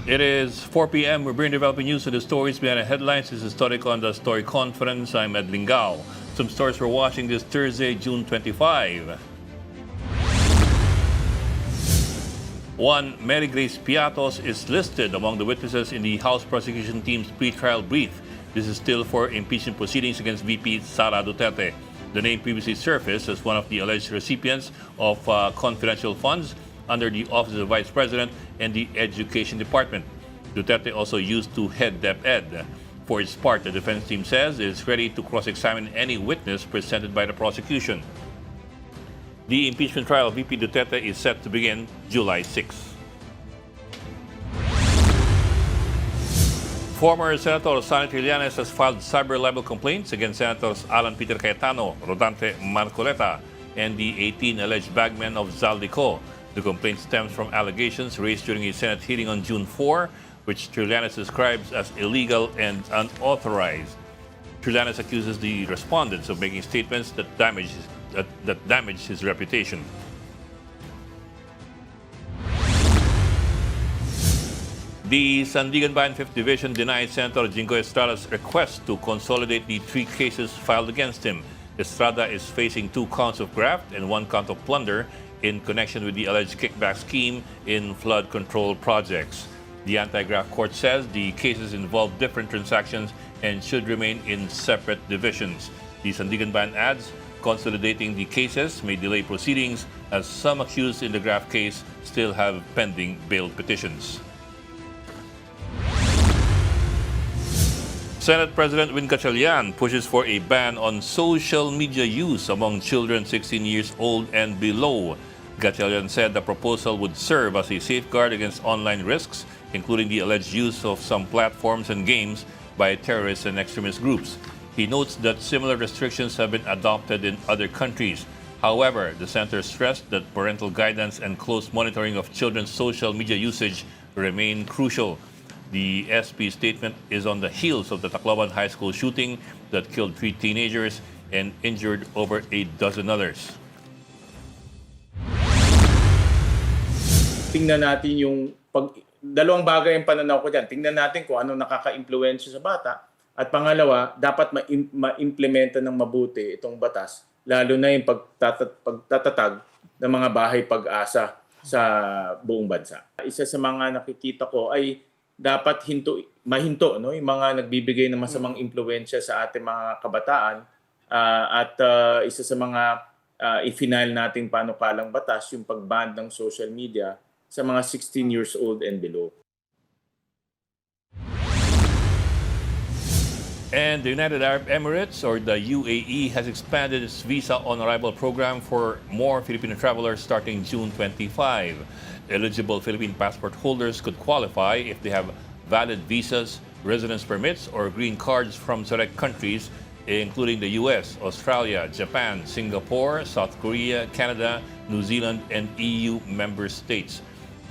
It is 4 p.m. We're bringing developing news to the stories behind the headlines. This is Historical on the Story Conference. I'm Ed Lingao. Some stories we're watching this Thursday, June 25. One Mary Grace Piatos is listed among the witnesses in the House prosecution team's pre-trial brief. This is still for impeachment proceedings against VP Sara Duterte. The name previously surfaced as one of the alleged recipients of confidential funds under the Office of Vice President and the Education Department. Duterte also used to head DepEd. For its part, the defense team says it is ready to cross-examine any witness presented by the prosecution. The impeachment trial of VP Duterte is set to begin July 6. Former Senator Sonny Trillanes has filed cyber libel complaints against Senators Alan Peter Cayetano, Rodante Marcoleta, and the 18 alleged bagmen of Zaldico. The complaint stems from allegations raised during a Senate hearing on June 4, which Trillanes describes as illegal and unauthorized. Trillanes accuses the respondents of making statements that damage his reputation. The Sandiganbayan 5th Division denied Senator Jinggoy Estrada's request to consolidate the 3 cases filed against him. Estrada is facing 2 counts of graft and 1 count of plunder in connection with the alleged kickback scheme in flood control projects. The anti-graft court says the cases involve different transactions and should remain in separate divisions. The Sandiganbayan adds, consolidating the cases may delay proceedings as some accused in the graft case still have pending bail petitions. Senate President Win Gatchalian pushes for a ban on social media use among children 16 years old and below. Gatchalian said the proposal would serve as a safeguard against online risks, including the alleged use of some platforms and games by terrorist and extremist groups. He notes that similar restrictions have been adopted in other countries. However, the senator stressed that parental guidance and close monitoring of children's social media usage remain crucial. The SP statement is on the heels of the Tacloban High School shooting that killed 3 teenagers and injured over a dozen others. Tingnan natin yung dalawang bagay ang pananaw ko diyan. Tingnan natin kung ano nakaka-impluwensya sa bata. At pangalawa, dapat ma-implementa ng mabuti itong batas, lalo na yung pagtatatag ng mga bahay pag-asa sa buong bansa. Isa sa mga nakikita ko ay dapat mahinto no, yung mga nagbibigay ng masamang impluwensya sa ating mga kabataan at isa sa mga i-final nating panukalang batas yung pag-ban ng social media sa mga 16 years old and below. And the United Arab Emirates, or the UAE, has expanded its visa on arrival program for more Filipino travelers starting June 25. Eligible Philippine passport holders could qualify if they have valid visas, residence permits, or green cards from select countries, including the US, Australia, Japan, Singapore, South Korea, Canada, New Zealand, and EU member states.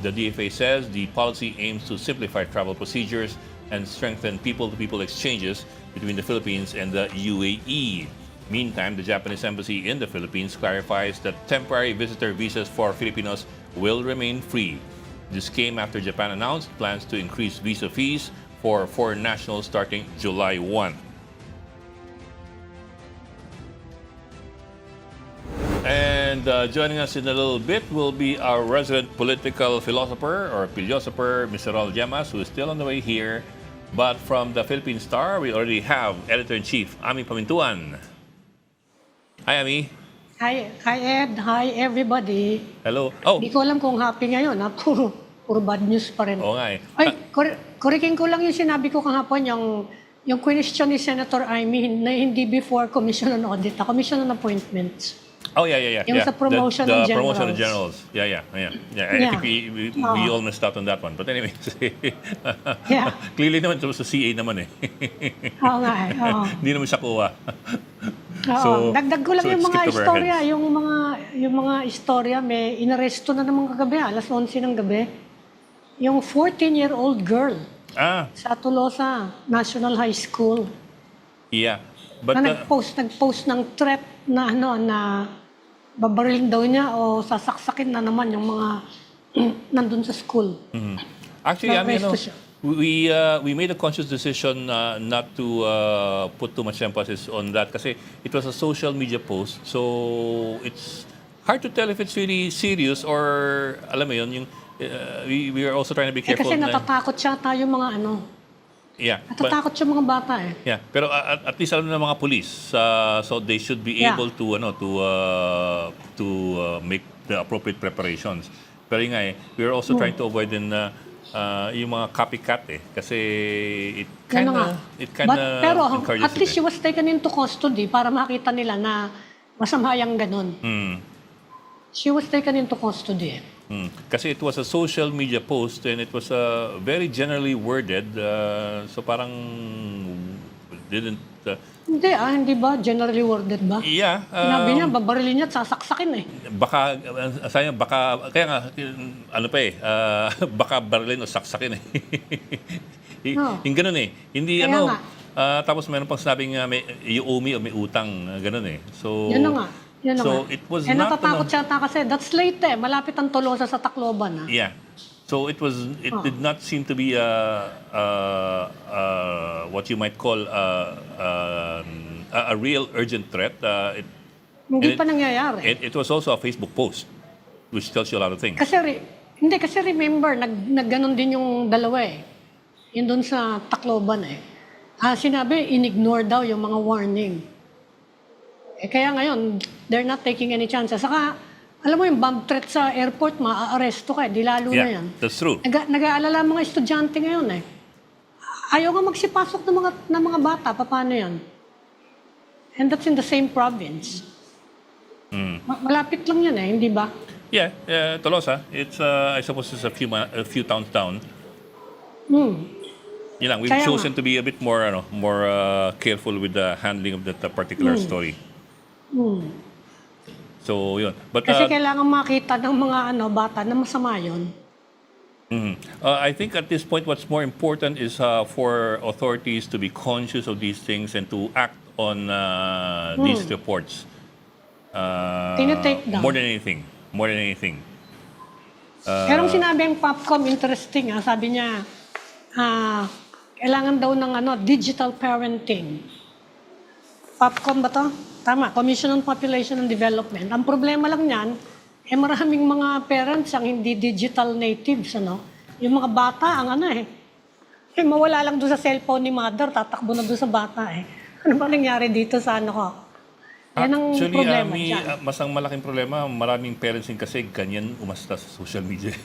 The DFA says the policy aims to simplify travel procedures and strengthen people-to-people exchanges between the Philippines and the UAE. Meantime, the Japanese embassy in the Philippines clarifies that temporary visitor visas for Filipinos will remain free. This came after Japan announced plans to increase visa fees for foreign nationals starting July 1. And joining us in a little bit will be our resident political philosopher or philosopher, Mr. Raul Llamas, who is still on the way here. But from the Philippine Star, we already have Editor-in-Chief Ami Pamintuan. Hi, Ami. Hi Ed. Hi, everybody. Hello. Oh, Hindi ko alam kung happy ngayon. Ha? Puro bad news pa rin. oo nga eh. Ay, korikin ko lang yung sinabi ko kahapon, yung question ni Senator Amy na hindi before Commission on Audit, Commission on Appointments. Oh, yeah. Yung sa promotion ng the promotion of generals. generals. Yeah. I think we all missed out on that one. But anyway, Yeah. clearly naman ito sa CA naman eh. Oo nga eh. Oo. Hindi naman siya kuha. Oo. Dagdag ko lang so yung it mga skipped over our istorya. heads. Yung mga istorya, may inaresto na naman kagabi, alas 11 ng gabi. Yung 14-year-old girl sa Tolosa National High School. Yeah. But Na nagpost ng threat na na babarilin daw niya o sasaksakin na naman yung mga nandun sa school. Actually, I mean, Na-arresto siya. we made a conscious decision not to put too much emphasis on that kasi it was a social media post. So it's hard to tell if it's really serious or alam mo yun, yung we are also trying to be careful. Kasi natatakot siya tayo mga Yeah. natatakot siya mga bata eh. Yeah, pero at least alam ng mga police, so they should be Yeah. able to make the appropriate preparations. Pero yun nga we are also trying to avoid din yung mga copycat kasi Yan na nga. it kinda Pero encourages at least it. she was taken into custody para makita nila na masama yung ganun. She was taken into custody. Kasi it was a social media post and it was very generally worded, so parang didn't Hindi ba? Generally worded ba? yeah, Sinabi niya, babarilin niya at sasaksakin eh. baka sayang baka kaya nga ano pa baka barilin o saksakin Oh. yung ganun hindi Kaya nga. tapos meron pang sinabing may you owe me o may utang ganun so Yun na nga. Yun na so nga. it was not natatakot siya kasi that's late malapit ang Tolosa sa Tacloban. yeah. So it did not seem to be what you might call a real urgent threat. Hindi and pa nangyayari. It was also a Facebook post, which tells you a lot of things. Kasi remember, nagganon din yung dalawa Yun doon sa Tacloban sinabi, in-ignore daw yung mga warning. Kaya ngayon, they're not taking any chances. Saka, alam mo yung bomb threat sa airport, maa-aresto ka. Di lalo na yan. That's true. Nag-aalala ang mga estudyante ngayon Ayaw nga magsipasok ng mga bata. Paano yan? And that's in the same province. Malapit lang yan hindi ba? Yeah, Tolosa. It's I suppose it's a few towns down. Yun lang, we've Kaya chosen to be a bit more careful with the handling of that particular story. So yun. But Kasi kailangan makita ng mga bata na masama yun. I think at this point, what's more important is for authorities to be conscious of these things and to act on these reports. Tinitake down. More than anything. More than anything. Merong sinabi ang Popcom, interesting sabi niya, kailangan daw ng digital parenting. Popcom ba to? Tama, Commission on Population and Development. Ang problema lang niyan, maraming mga parents ang hindi digital natives, Yung mga bata, mawala lang doon sa cellphone ni mother, tatakbo na doon sa bata, Ano ba nangyari dito sa ko? Yan ang Actually, problema dyan. mas ang malaking problema, maraming parents din kasi ganyan umasta sa social media.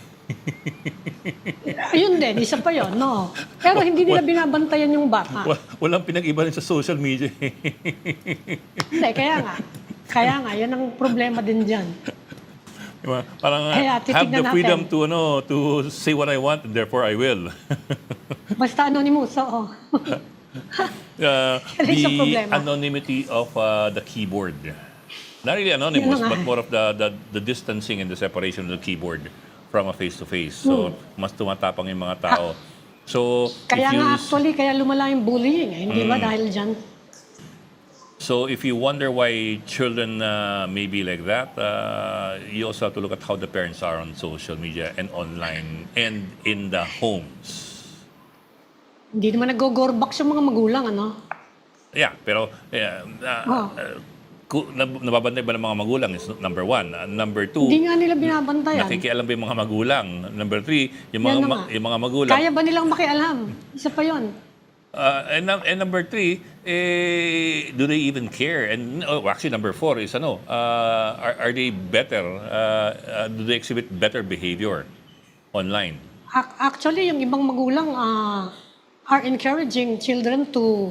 Ayun din, isa pa yun, no? Pero hindi nila binabantayan yung bata. Walang pinag-iba rin sa social media. Hindi, kaya nga, yan ang problema din dyan. Diba? Parang Kaya, have titignan the freedom natin. to say what I want and therefore I will. Basta anonymous, oo. Yan ang The problema. anonymity of the keyboard. Not really anonymous, Yun na nga. but more of the distancing and the separation of the keyboard from a face-to-face. So, mas tumatapang yung mga tao. So, Kaya if you, nga actually, kaya lumala yung bullying, hindi ba dahil dyan? so if you wonder why children may be like that, you also have to look at how the parents are on social media and online and in the homes. Hindi naman nag-gorbak sa mga magulang, Yeah, pero nababantay ba ng mga magulang is number one. Number two, Hindi nga nila binabantayan. nakikialam ba yung mga magulang? Number three, yung Yan mga, na nga. yung mga magulang. Kaya ba nilang makialam? Isa pa yun. And number three, do they even care? And actually, number four is are they better? Do they exhibit better behavior online? Actually, yung ibang magulang are encouraging children to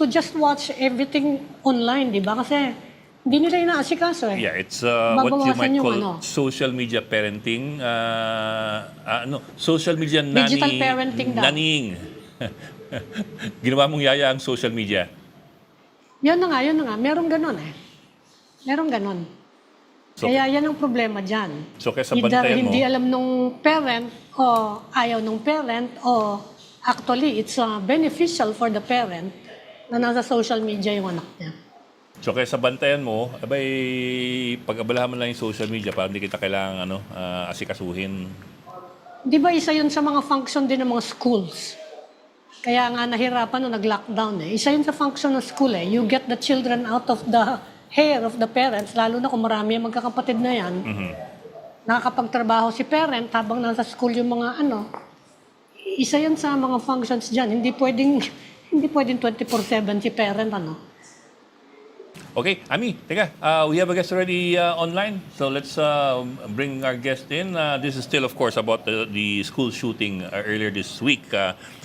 just watch everything online, di ba? Kasi hindi nila inaasikaso Yeah, it's what you Babawasan might yung call social media parenting. Social media nanny. Digital parenting daw. Nannying. Ginawa mong yaya ang social media. Yun na nga. Merong ganon Merong ganon. So, Kaya yan ang problema dyan. so kaya sa Either bantayan mo, hindi alam nung parent o ayaw nung parent o actually it's beneficial for the parent na nasa social media yung anak niya. so kaya sa bantayan mo, pag-abalahan mo lang yung social media para hindi kita kailangan asikasuhin. Di ba isa yun sa mga function din ng mga schools? Kaya nga nahirapan nung nag-lockdown eh. Isa yun sa function ng school eh. You get the children out of the hair of the parents, lalo na kung marami ang magkakapatid na yan. Nakakapagtrabaho si parent habang nasa school yung mga ano. Isa yun sa mga functions dyan. Hindi pwedeng 24/7 si parent ano. Okay, Ami, teka, we have a guest already online. So let's bring our guest in. This is still, of course, about the school shooting earlier this week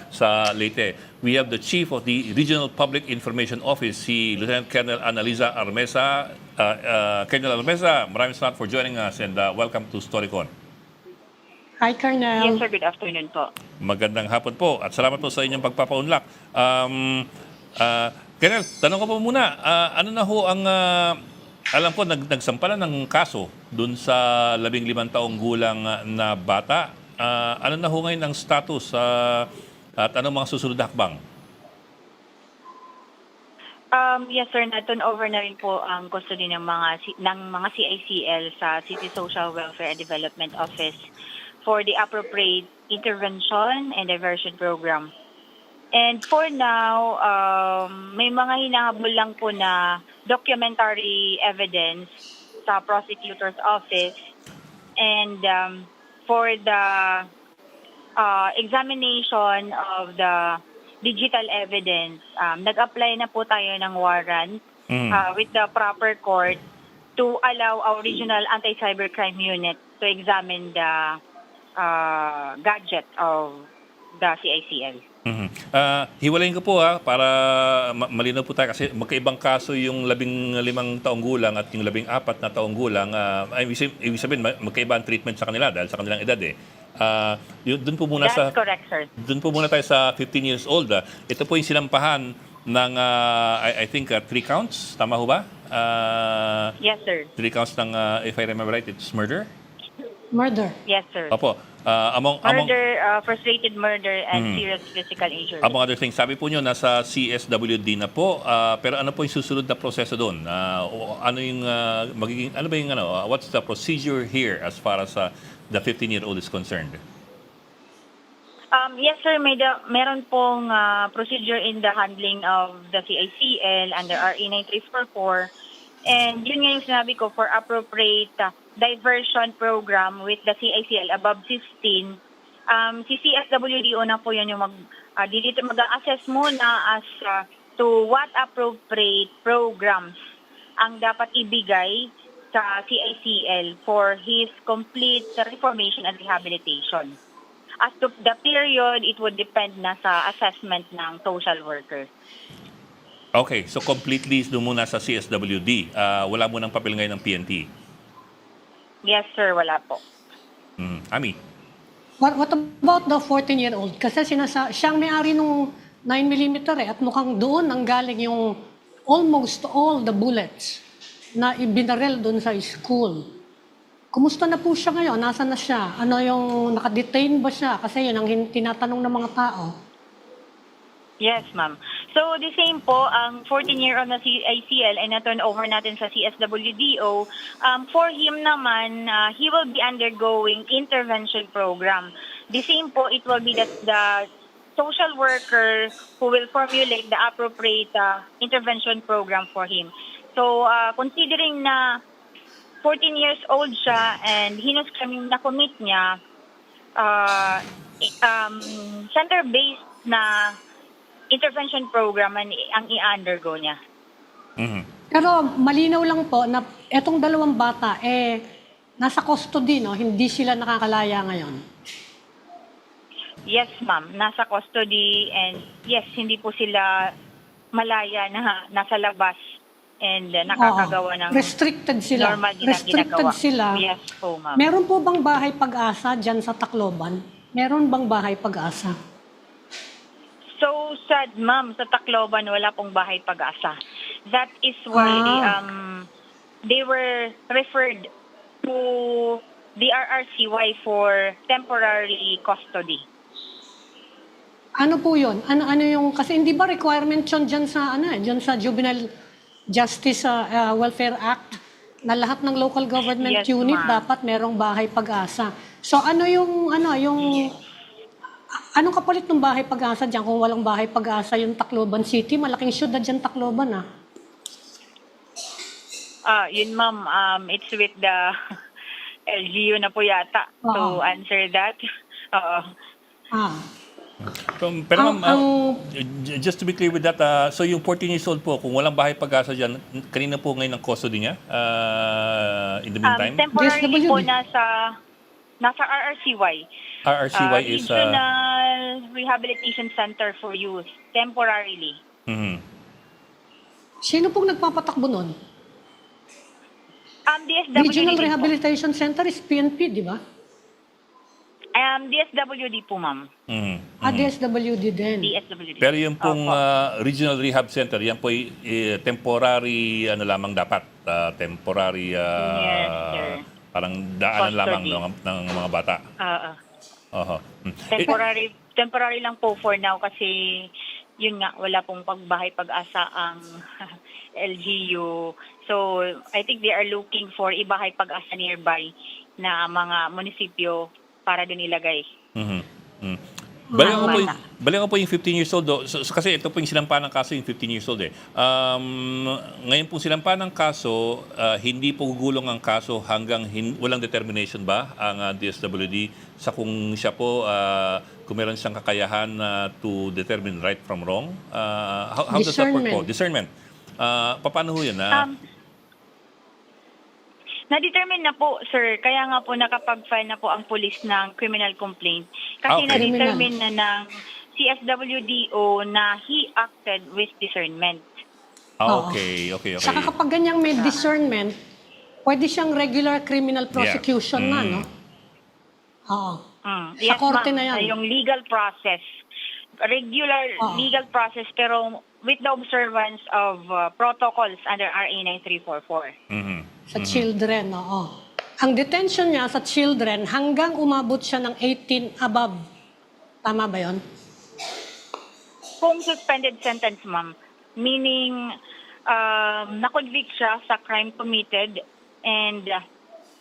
sa Leyte. We have the Chief of the Regional Public Information Office, si Lieutenant Colonel Analiza Armesa. Colonel Armesa, maraming salamat for joining us and welcome to StoryCon. Hi, Colonel. Yes, sir. Good afternoon po. Magandang hapon po at salamat po sa inyong pagpapaunlak. Colonel, tanong ko po muna, ano na ho ang, alam ko, nagsampalan ng kaso dun sa 15 taong gulang na bata. Ano na ho ngayon ang status at anong mga susunod na hakbang? Yes, sir. Na-turn over na rin po ang custody ng mga CICL sa City Social Welfare and Development Office for the appropriate intervention and diversion program. And for now, may mga hinahabol lang po na documentary evidence sa prosecutor's office. And for the examination of the digital evidence, nag-apply na po tayo ng warrant with the proper court to allow our regional anti-cybercrime unit to examine the gadget of the CICL. Hiwalayin ko po para malinaw po tayo kasi magkaibang kaso yung 15 taong gulang at yung 14 na taong gulang. Ibig sabihin, magkaiba ang treatment sa kanila dahil sa kanilang edad eh. Doon po muna That's correct, sir. Doon po muna tayo sa 15 years old. Ito po yung sinampahan ng, I think, 3 counts. Tama ho ba? Yes, sir. 3 counts ng, if I remember right, it's murder? Murder. Yes, sir. Opo. Among Frustrated murder and serious physical injury. among other things, sabi po nyo, nasa CSWD na po, pero ano po yung susunod na proseso doon? Ano yung magiging, ano ba yung, what's the procedure here as far as the 15-year-old is concerned? Yes, sir. Meron pong procedure in the handling of the CICL under RA 9344. And yun nga yung sinabi ko, for appropriate diversion program with the CICL above 15, si CSWD na po yun yung mag-assess muna as to what appropriate programs ang dapat ibigay sa CICL for his complete reformation and rehabilitation. As to the period, it would depend na sa assessment ng social worker. Okay, so completely doon muna sa CSWD. Wala munang papel ngayon ng PNP. Yes, sir. Wala po. Ami? What about the 14-year-old? Kasi siyang may-ari nung 9mm at mukhang doon ang galing yung almost all the bullets na ibinarel doon sa school. Kumusta na po siya ngayon? Nasaan na siya? Ano yung nakadetain ba siya? Kasi yun ang tinatanong ng mga tao. Yes, ma'am. So, the same po, ang 14-year-old na CICL ay na-turn over natin sa CSWDO. For him naman, he will be undergoing intervention program. The same po, it will be the social worker who will formulate the appropriate intervention program for him. So, considering na 14 years old siya and hinos kami na-commit niya, center-based na intervention program ang i-undergo niya. Pero malinaw lang po na etong dalawang bata, nasa custody, no? Hindi sila nakakalaya ngayon. Yes, ma'am. Nasa custody and yes, hindi po sila malaya na nasa labas and nakakagawa ng restricted sila. normal din ang Restricted ginagawa. sila. Yes po, ma'am. Meron po bang bahay pag-asa dyan sa Tacloban? Meron bang bahay pag-asa? So sad, ma'am, sa Tacloban wala pong bahay pag-asa. That is why they were referred to the RRCY for temporary custody. Ano po 'yon? Ano yung kasi hindi ba requirement 'yon diyan sa diyan sa Juvenile Justice Welfare Act na lahat ng local government Yes, unit ma'am. dapat merong bahay pag-asa. So anong kapalit ng bahay pag-asa diyan kung walang bahay pag-asa yung Tacloban City? Malaking syudad diyan Tacloban ah. Yun ma'am, it's with the LGU na po yata to Oo. answer that. Oo. Ah. Pero Ang- ma'am, just to be clear with that, so yung 14 years old po, kung walang bahay pag-asa dyan, kanina po ngayon ang custody niya in the meantime? Temporarily DSWD. po nasa RRCY. RRCY is... Regional Rehabilitation Center for Youth. Temporarily. mhm. Sino pong nagpapatakbo nun? DSWD Regional din po. Rehabilitation Center is PNP, di ba? DSWD po, ma'am. Mhm. DSWD din. DSWD. Pero yung pong Opo. Regional Rehab Center, yan po temporary lamang dapat. Temporary Yes, sir. parang daanan lamang Custody. ng mga bata. Oo. Oho. Temporary lang po for now kasi yun nga, wala pong pagbahay pag-asa ang LGU. So, I think they are looking for ibahay pag-asa nearby na mga munisipyo para doon ilagay. Mhm. Mhm. Balikan ko po yung 15 years old. So, kasi ito po yung sinampa ng kaso, yung 15 years old eh. Ngayon po sinampa ng kaso, hindi po gugulong ang kaso hanggang walang determination ba ang DSWD sa kung siya po, kung meron siyang kakayahan to determine right from wrong? How does that work po? Discernment. Paano ho yun? Na-determine na po, sir. Kaya nga po nakapag-file na po ang pulis ng criminal complaint. Kasi Okay. na-determine na ng CSWDO na he acted with discernment. Oo. Okay. Saka kapag ganyang may discernment, pwede siyang regular criminal prosecution na, no? Oo. Yes, korte ma'am. na yan. Yung legal process. Regular Oo. legal process pero with the observance of protocols under RA 9344. Mhm. Sa children, oo. Ang detention niya sa children hanggang umabot siya ng 18 above. Tama ba yon? Kung suspended sentence, ma'am, meaning na-convict siya sa crime committed and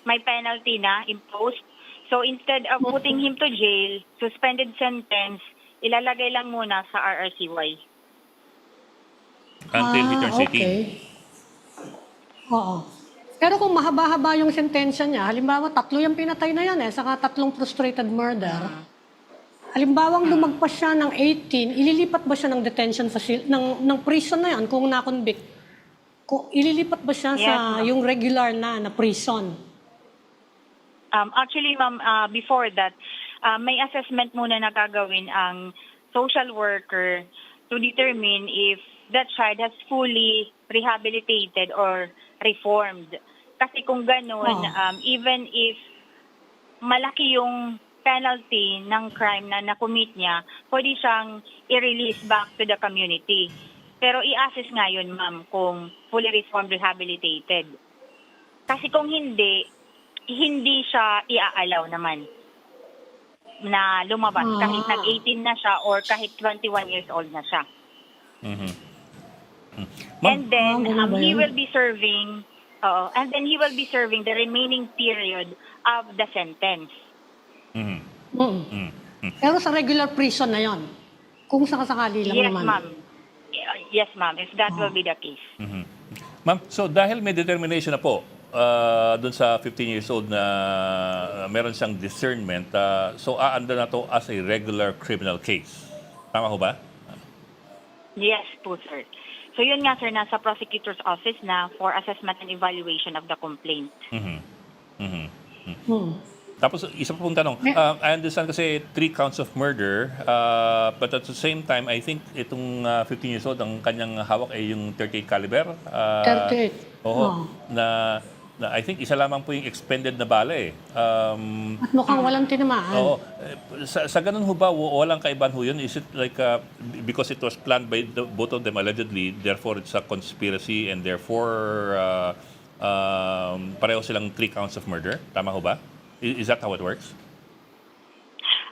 may penalty na imposed. So instead of putting him to jail, suspended sentence, ilalagay lang muna sa RRCY. Until he turns 18. Okay. Oo. Pero kung mahaba-haba yung sentensya niya, halimbawa 3 yung pinatay na yan saka 3 frustrated murder. Halimbawa lumagpas siya ng 18, ililipat ba siya ng detention facility, ng prison na yan kung na-convict? Ililipat ba siya Yes, sa ma'am. yung regular na prison? Actually, ma'am, before that, may assessment muna na gagawin ang social worker to determine if that child has fully rehabilitated or reformed. Kasi kung ganun, even if malaki yung penalty ng crime na na-commit niya, pwede siyang i-release back to the community. Pero i-assess nga yun, ma'am, kung fully reformed, rehabilitated. Kasi kung hindi siya i-allow naman na lumabas kahit nag-18 na siya or kahit 21 years old na siya. Mhm. And then ganun ba he yun? will be serving the remaining period of the sentence. Mhm. Mm. Pero sa regular prison na yon, kung sakasakali lang Yes, naman. ma'am. Yes, ma'am, if that will be the case. Ma'am, so dahil may determination na po doon sa 15 years old na meron siyang discernment, so aanda na to as a regular criminal case. Tama ho ba? Yes po, sir. So yun nga, sir, nasa prosecutor's office na for assessment and evaluation of the complaint. Mhm. Mhm. Hmm. Tapos, isa pa pong tanong. I understand kasi 3 counts of murder, but at the same time, I think itong 15 years old, ang kanyang hawak ay yung 38 caliber. 38. Oo. Na I think isa lamang po yung expended na bala eh. At mukhang walang tinamaan. Oo. Sa ganun ho ba, walang kaibahan ho yun? Is it like, because it was planned by both of them allegedly, therefore it's a conspiracy and therefore pareho silang 3 counts of murder? Tama ho ba? Is that how it works?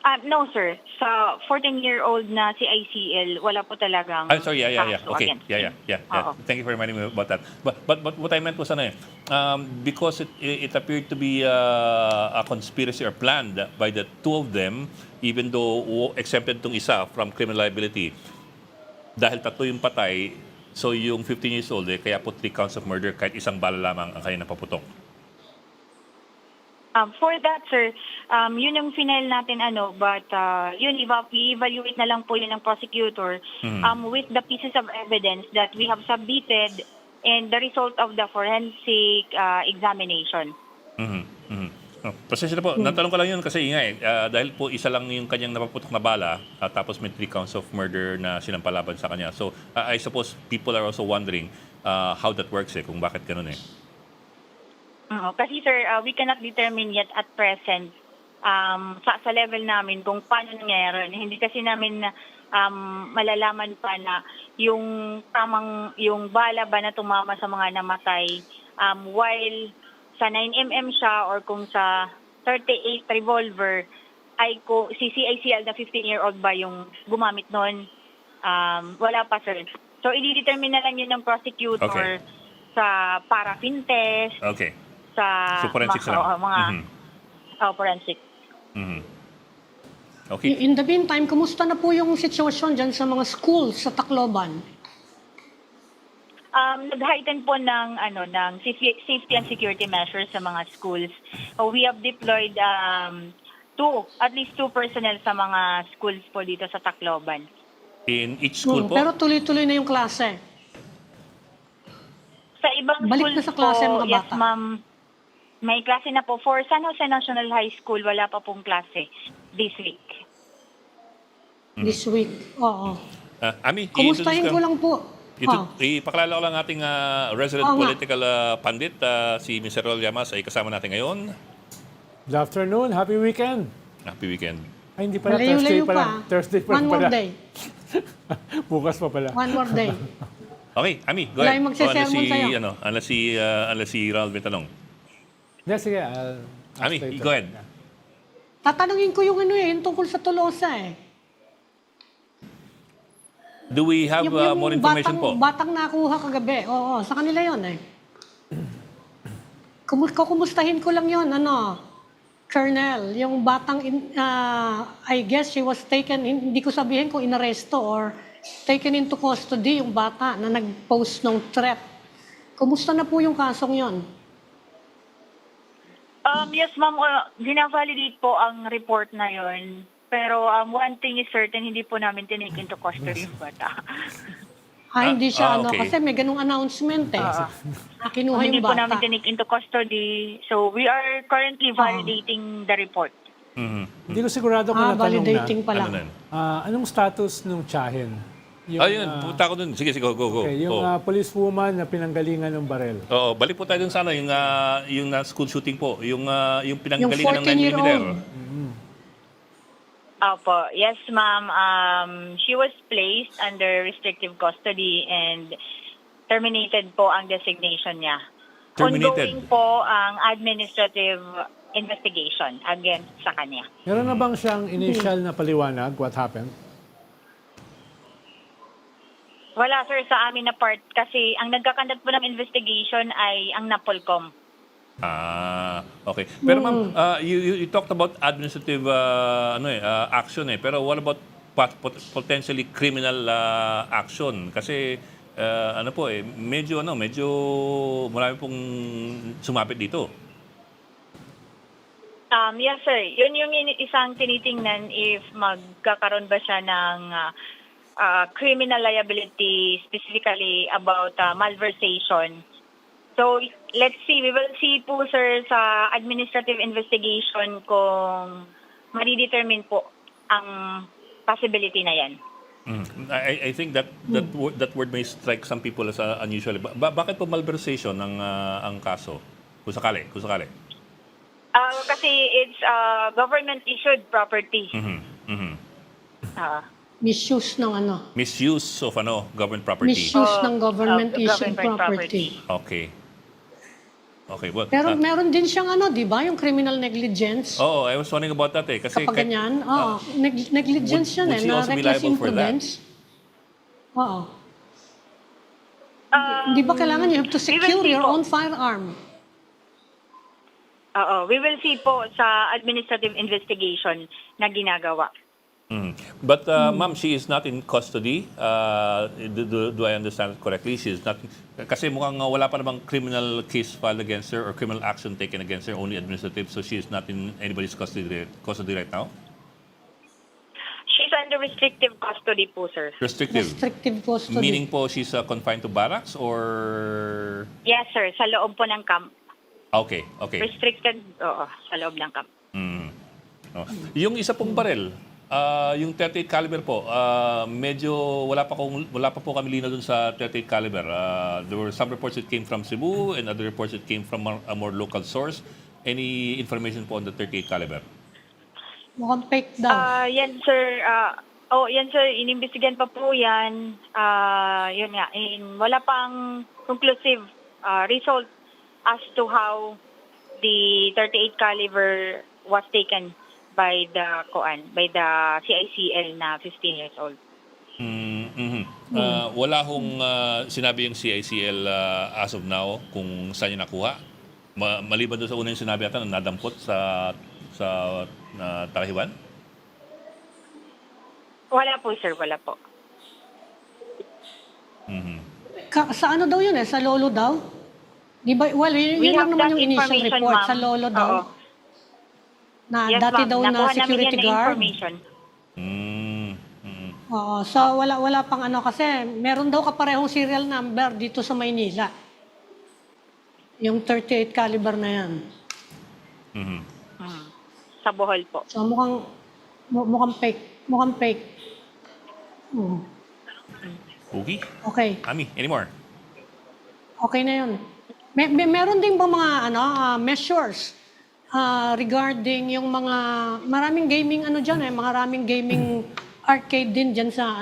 No, sir. Sa 14-year-old na si ICL, wala po talagang Sorry, yeah. kaso Okay, against yeah. him. Thank you for reminding me about that. But what I meant was because it appeared to be a conspiracy or planned by the two of them, even though exempted tong isa from criminal liability, dahil tatlo yung patay, so yung 15 years old, kaya po 3 counts of murder kahit isang bala lamang ang kanya napaputok. For that, sir, yun yung final natin, but yun, i-evaluate na lang po yun ng prosecutor with the pieces of evidence that we have submitted and the result of the forensic examination. Pasensya na po, natanong ko lang yun kasi dahil po isa lang yung kanyang napaputok na bala, tapos may 3 counts of murder na sinampalaban sa kanya. So, I suppose people are also wondering how that works kung bakit ganun Kasi sir, we cannot determine yet at present sa level namin kung paano nangyayari. Hindi kasi namin malalaman pa na yung bala ba na tumama sa mga namatay while sa 9mm siya or kung sa 38 revolver ay si CICL na 15-year-old ba yung gumamit nun. Wala pa, sir. So, i-determine na lang yun ng prosecutor Okay. sa paraffin test, Okay. sa So, forensics lang. mga forensic. Okay. In the meantime, kumusta na po yung sitwasyon dyan sa mga schools sa Tacloban? Nag-heighten po ng safety and security measures sa mga schools. We have deployed at least two personnel sa mga schools po dito sa Tacloban. In each school po? Pero tuloy-tuloy na yung klase. Sa ibang Balik schools na sa klase po, mga yes bata. ma'am, may klase na po. For San Jose National High School, wala pa pong klase this week. This week. Oo. Ami, Kumustahin ko lang po. Ipakilala ko lang ating resident Oo nga. political pundit, si Mr. Rol Llamas, ay kasama natin ngayon. Good afternoon. Happy weekend. Happy weekend. Ay, hindi pala. Malayo-layo Thursday pala. pa. Thursday pa One more pala. day. Bukas pa pala. One more day. Okay, Ami, go Wala ahead. yung magsesermon sa'yo. Unless si Raul may tanong. Yeah, sige. I'll ask Ami, later. go ahead. Tatanungin ko yung tungkol sa Tolosa Do we have more information po? Batang nakuha kagabi. Oo, sa kanila yun Kukumustahin ko lang yun, Colonel, yung batang, I guess she was taken, hindi ko sabihin kung inaresto or taken into custody yung bata na nag-post ng threat. Kumusta na po yung kasong yon? Yes ma'am, gina-validate po ang report na yon. Pero one thing is certain, hindi po namin tinake into custody yung bata. Hindi siya, okay. kasi may ganung announcement Kinuha Hindi yung po bata. namin tinake into custody. So we are currently validating the report. Hindi ko sigurado kung natanong Validating na. pa lang. Ano na? Anong status nung tsahin? Ayun, punta ko dun. Sige, go. Okay, yung policewoman na pinanggalingan ng barel. Oo, balik po tayo dun sa yung school shooting po. Yung pinanggalingan ng 9mm. 14-year-old. Opo. Yes, ma'am. She was placed under restrictive custody and terminated po ang designation niya. Terminated? Ongoing po ang administrative investigation against sa kanya. Meron na bang siyang initial na paliwanag? What happened? Wala, sir, sa amin na part kasi ang nagkakandat po ng investigation ay ang NAPOLCOM. Okay. Pero ma'am, you talked about administrative action pero what about potentially criminal action? Kasi medyo marami pong sumapit dito. Yes, sir. Yun yung isang tinitingnan if magkakaroon ba siya ng criminal liability, specifically about malversation. So, let's see. We will see po, sir, sa administrative investigation kung madidetermine po ang possibility na yan. I think that word may strike some people as unusual. Bakit po malversation ang kaso? Kung sakali. Kasi it's government-issued property. Misuse ng Misuse of government property. Misuse ng government-issued government property. Okay. Okay. Well, Pero meron din siyang di ba, yung criminal negligence. I was wondering about that eh. Kasi Kapag ganyan, negligence would yan she na also be reckless liable for that? imprudence. Oo. Di ba kailangan you have to we will secure see your po. own firearm? Oo, we will see po sa administrative investigation na ginagawa. But ma'am, she is not in custody. Do I understand it correctly? She is not. Kasi mukhang wala pa namang criminal case filed against her or criminal action taken against her, only administrative. So she is not in anybody's custody right now. She's under restrictive custody po, sir. Restrictive. Restrictive custody. Meaning po she's confined to barracks or... Yes, sir. Sa loob po ng camp. Okay. Restricted, oo, sa loob ng camp. Oh. Yung isa pong barel, yung 38 caliber po, medyo wala pa po kami linaw dun sa 38 caliber. There were some reports that came from Cebu and other reports that came from a more local source. Any information po on the 38 caliber? Mukhang fake daw. Yan, sir. Yan, sir. Inimbestigan pa po yan. Yun nga. Wala pang conclusive result as to how the 38 caliber was taken by the CICL na 15 years old. Wala hong sinabi yung CICL as of now kung saan niya nakuha. Maliban doon sa una yung sinabi ata na nadampot sa Tarahiwan? Wala po, sir. Wala po. Sa ano daw yun Sa lolo daw? Di ba? Well, We yun have lang naman that yung initial information, report. ma'am. Sa lolo daw. Oo. Na Yes, dati ma'am. daw na Nakuha namin security yan na guard. information. Oo. So wala pang kasi meron daw kaparehong serial number dito sa Maynila. Yung 38 caliber na yan. Sa Bohol po. So mukhang fake. Mukhang fake. Okay. Okay. Ami, anymore? Okay na yun. Meron din ba mga measures regarding yung mga maraming gaming diyan maraming gaming arcade din diyan sa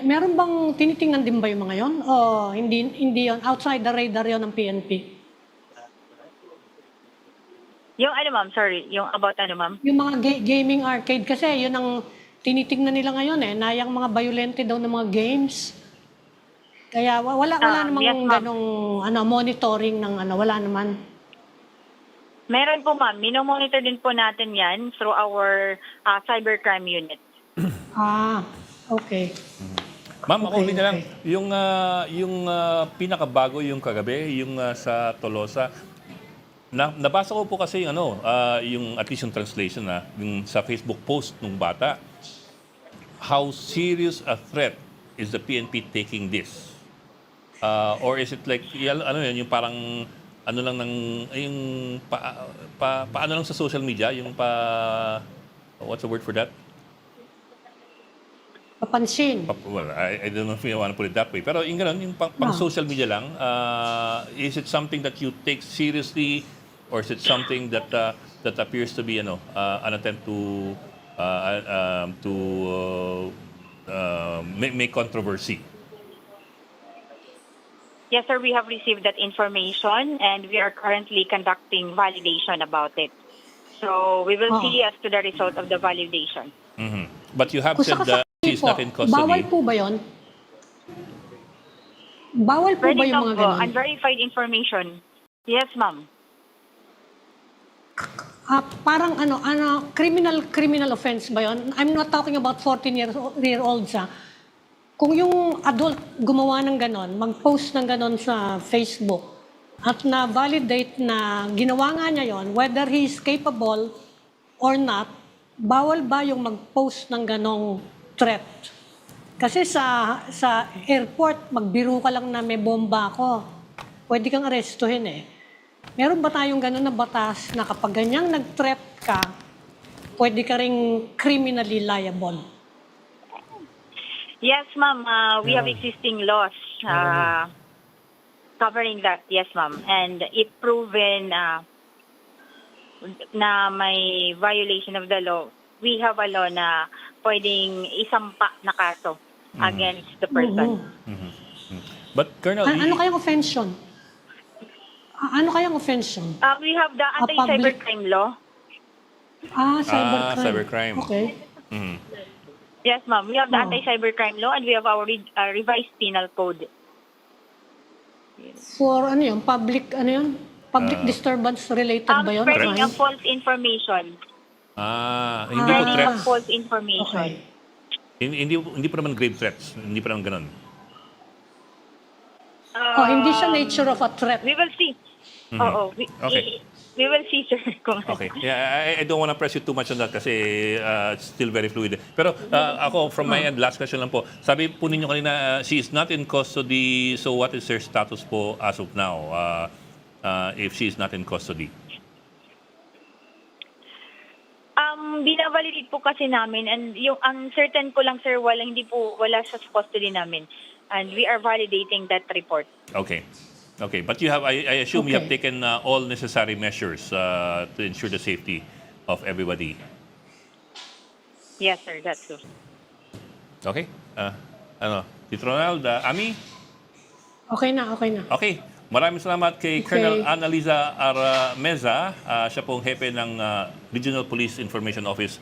meron bang tinitingnan din ba yung mga yon o hindi yon outside the radar yon ng PNP? Yung ma'am, sorry. Yung about ma'am? Yung mga gaming arcade kasi yun ang tinitingnan nila ngayon na yung mga violente daw ng mga games. Kaya wala namang yes, ma'am. ganong monitoring ng wala naman. Meron po, ma'am. Minomonitor din po natin yan through our cybercrime unit. Okay. Ma'am, ako Okay, ulit na lang. Yung pinakabago yung kagabi, yung sa Tolosa, nabasa ko po kasi yung at least yung translation yung sa Facebook post ng bata. How serious a threat is the PNP taking this? Or is it like yung parang lang ng yung paano lang sa social media yung what's the word for that? Papansin. Well, I don't know if you want to put it that way. Pero yung ganun, yung pang social media lang, is it something that you take seriously or is it something that appears to be an attempt to make controversy? Yes, sir. We have received that information and we are currently conducting validation about it. So we will see as to the result of the validation. But you have Kung said that she's not in custody. Bawal po ba yun? Bawal po ba Pwede yung mga po, ganun? unverified information. Yes, ma'am. Parang criminal offense ba yun? I'm not talking about 14-year-olds Kung yung adult gumawa ng ganon, mag-post ng ganon sa Facebook at na-validate na ginawa nga niya yon, whether he is capable or not, bawal ba yung mag-post ng ganong threat? Kasi sa airport, magbiro ka lang na may bomba ako, pwede kang arestuhin Meron ba tayong ganon na batas na kapag ganyang nag-threat ka, pwede ka ring criminally liable? Yes, ma'am. We have existing laws covering that. Yes, ma'am. And if proven na may violation of the law, we have a law na pwedeng isampa na kaso against the person. But Colonel, Ano kayang offense yun? Ano kayang offense yun? We have the public- anti-cybercrime law. Cybercrime. Cybercrime. Okay. Mhm. Yes, ma'am. We have the Oh. anti-cybercrime law and we have our revised penal code. For ano yun? Public, ano yun? Public disturbance related ba yun? Spreading Crime? of false information. Hindi po Spreading of threats. false information. Okay. Hindi po naman grave threats. Hindi po naman ganun. Hindi siya nature of a threat. We will see. Oo. Okay. We will see, sir. Kung Okay. Yeah, I don't want to press you too much on that kasi it's still very fluid. Pero ako, from my end, last question lang po. Sabi po ninyo kanina, she is not in custody. So what is her status po as of now if she is not in custody? Binavalidate po kasi namin and yung ang certain ko lang, sir, wala sa custody namin. And we are validating that report. Okay. Okay. But you have, I assume you have Okay. taken all necessary measures to ensure the safety of everybody. Yes, sir. That's true. Okay. Tito Ronald, Ami? Okay na. Okay. Maraming salamat kay Okay. Colonel Annaliza Arameza. Siya pong hepe ng Regional Police Information Office,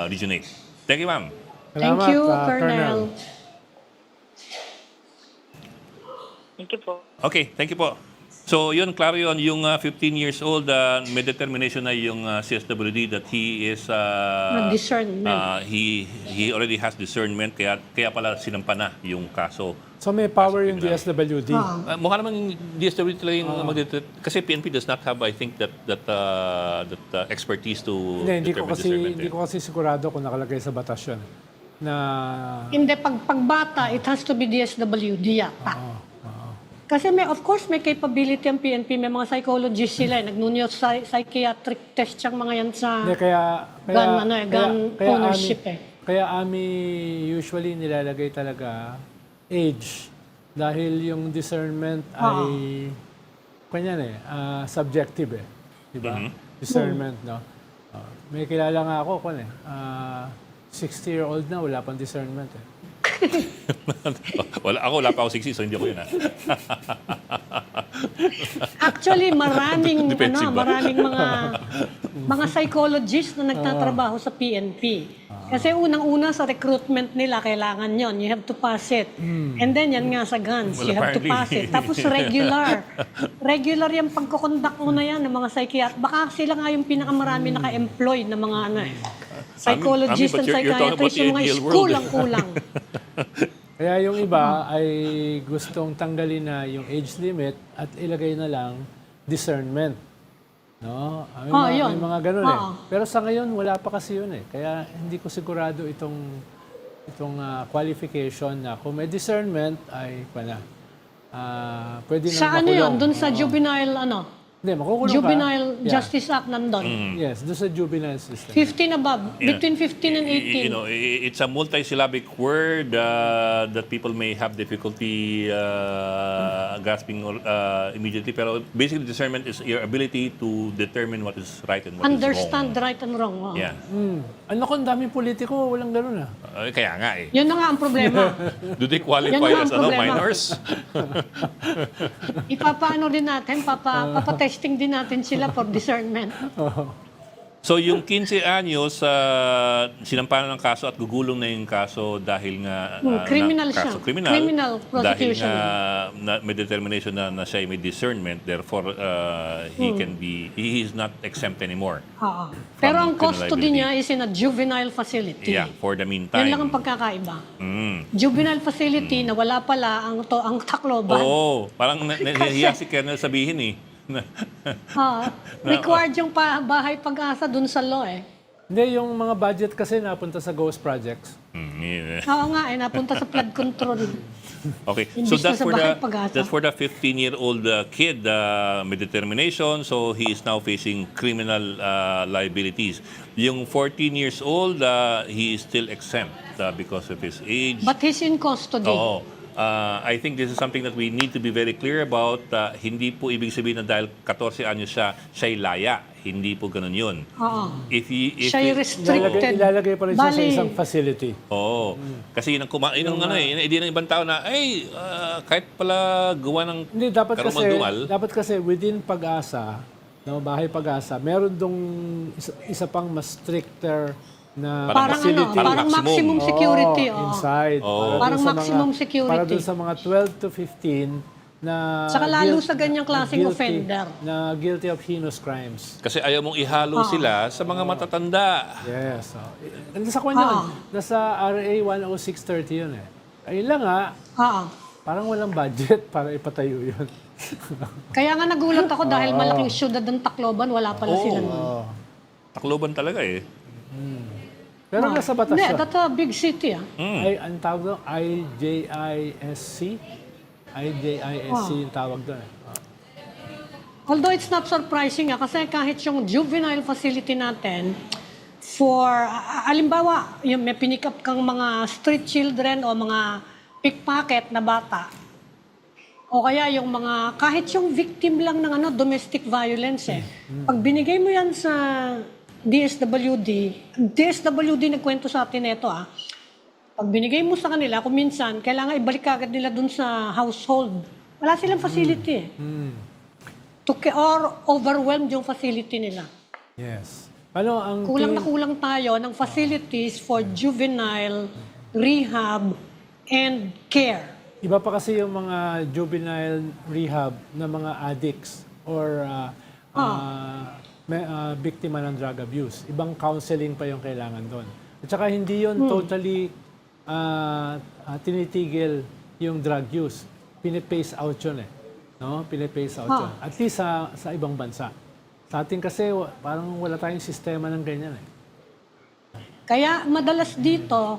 Region 8. Thank you, ma'am. Thank Salamat, you, Colonel. Colonel. Thank you po. Okay, thank you po. So, yun, klaro yun. Yung 15 years old, may determination na yung CSWD that he is... Discernment. he already has discernment, kaya pala sinampa na yung kaso. So may power yung Criminal. DSWD. Mukha naman yung DSWD talaga yung kasi PNP does not have, I think, that expertise to Hindi determine discernment. ko kasi sigurado kung nakalagay sa batas yun. Na Hindi, pagbata, it has to be DSWD yata. Kasi of course, may capability ang PNP. May mga psychologists sila. Nag-nunyo psychiatric test yung mga yan sa hindi, gun ownership Kaya usually nilalagay talaga age. Dahil yung discernment ay subjective eh. Di ba? Discernment, no? May kilala nga ako 60-year-old na, wala pang discernment eh. wala pa ako 60, so hindi ako yun. Actually, maraming Defensive ba? maraming mga psychologists na nagtatrabaho sa PNP. Kasi unang-una sa recruitment nila, kailangan yon. You have to pass it. And then, yan nga sa guns. Well, you have to apparently. pass it. Tapos regular. Regular yung pagkukondak mo na yan ng mga psychiatrist. Baka sila nga yung pinakamarami naka-employ na mga psychologist but and you're talking about psychiatrist. the Yung mga ideal world. school ang kulang. Kaya yung iba ay gustong tanggalin na yung age limit at ilagay na lang discernment. No? May yun. mga ganun eh. Oo. Pero sa ngayon, wala pa kasi yun eh. Kaya hindi ko sigurado itong qualification na kung may discernment ay pwede Sa nang ano makulong. yun? Doon sa juvenile, Hindi, makukulong Juvenile ka. Yeah. Justice Act nandun. Yes, doon sa juvenile system. 15 above. Yeah. Between 15 and 18. You know, it's a multisyllabic word that people may have difficulty grasping immediately. Pero basically, discernment is your ability to determine what is right and what Understand is wrong. right and wrong. Oh. Yeah. Ano kung daming politiko, walang ganun ah. Kaya nga eh. Yun na nga ang problema. Do they qualify Yan nga as ang problema. minors? Ipapaano din natin, papatesting din natin sila for discernment. So yung 15 anyos, sinampanan ng kaso at gugulong na yung kaso dahil nga criminal kaso siya. criminal, Criminal prosecution. Dahil nga may determination na siya ay may discernment, therefore he is not exempt anymore. Oo. Pero ang criminal custody liability. niya is in a juvenile facility. Yeah, for the meantime. Yan lang ang pagkakaiba. Mm. Juvenile facility na wala pala ang Tacloban. Oo, parang nahiya si Colonel sabihin eh. Required yung bahay pag-asa dun sa law eh. Hindi, yung mga budget kasi napunta sa ghost projects. Yeah. Oo nga napunta sa flood control. Okay, Imbis so na sa bahay pag-asa. that's for the 15-year-old kid may determination, so he is now facing criminal liabilities. Yung 14 years old, he is still exempt because of his age. But he's in custody. Oo. I think this is something that we need to be very clear about. Hindi po ibig sabihin na dahil 14 anyos siya'y laya. Hindi po ganun yun. Oo. If Siya'y restricted. Ilalagay pa rin siya sa Bali, isang facility. Oo. Kasi yun ang ano eh, hindi ng ibang tao na, kahit pala gawa ng Hindi, dapat kasi, karumal-dumal. dapat kasi within Pag-asa, no, Bahay Pag-asa, meron dong isa pang mas stricter na Parang facility. parang maximum security. Inside. Oo. Parang dun sa maximum security. Para dun sa mga 12 to 15 na Saka lalo sa ganyang klaseng offender. Na guilty of heinous crimes. Kasi ayaw mong ihalo sila sa mga matatanda. Yes. Nasa kanya yun. Nasa RA 10630 yun eh. Ayun lang Oo. parang walang budget para ipatayo yun. Kaya nga nagulat ako dahil malaking syudad ng Tacloban, wala pala sila nun. Oh. Takloban talaga eh. Pero nasa batas Hindi, siya. that's a big city. Ay, ang tawag doon, IJISC. IJISC yung tawag doon. Although it's not surprising kasi kahit yung juvenile facility natin, for, alimbawa, yung may pinick up kang mga street children o mga pickpocket na bata, o kaya yung mga, kahit yung victim lang ng domestic violence pag binigay mo yan sa DSWD nagkwento sa atin ito pag binigay mo sa kanila, kung minsan, kailangan ibalik agad nila dun sa household. Wala silang facility or overwhelmed yung facility nila. Yes. Ano ang Kulang na kulang tayo ng facilities for juvenile rehab and care. Iba pa kasi yung mga juvenile rehab na mga addicts or biktima ng drug abuse. Ibang counseling pa yung kailangan doon. At saka hindi yun totally tinitigil yung drug use. Pinipace out yun eh. No? Pinipace out yun. At least sa ibang bansa. Sa atin kasi parang wala tayong sistema ng ganyan eh. Kaya madalas dito,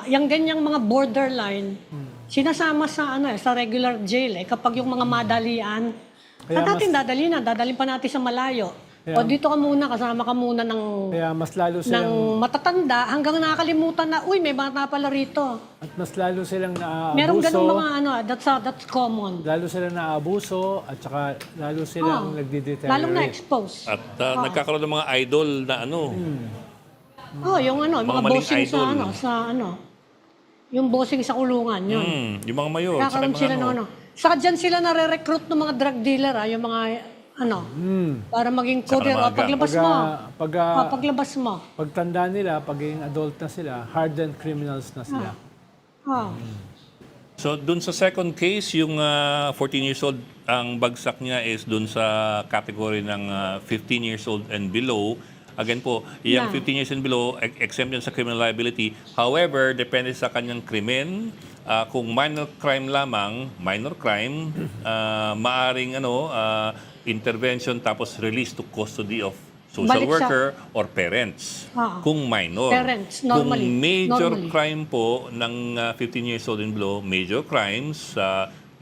yung ganyang mga borderline, sinasama sa sa regular jail kapag yung mga madalian. Sa natin dadalhin pa natin sa malayo. O dito ka muna, kasama ka muna Kaya mas lalo silang ng matatanda hanggang nakakalimutan na, uy, may bata pala rito. at mas lalo silang naaabuso. Merong ganung mga that's common. Lalo silang naaabuso at saka lalo silang nagdi-deteriorate. Lalong na-expose. At nagkakaroon ng mga idol na Yung Mga mga maling bossing idol. yung bossing sa kulungan, yun. yung mga mayor, saka Kakaroon yung sila mga ng Saka dyan sila nare-recruit ng mga drug dealer, yung mga, para maging courier. O, mga paglabas mo. Paglabas mo. Pagtanda nila, pagiging adult na sila, hardened criminals na sila. So, dun sa second case, yung 14 years old, ang bagsak niya is dun sa category ng 15 years old and below. Again po, yung 15 years and below, exempt yun sa criminal liability. However, depende sa kanyang krimen. Kung minor crime lamang, maaring intervention tapos release to custody of social Balik siya. worker or parents. Kung minor. Parents, normally. Kung major Normally. crime po ng 15 years old and below, major crimes,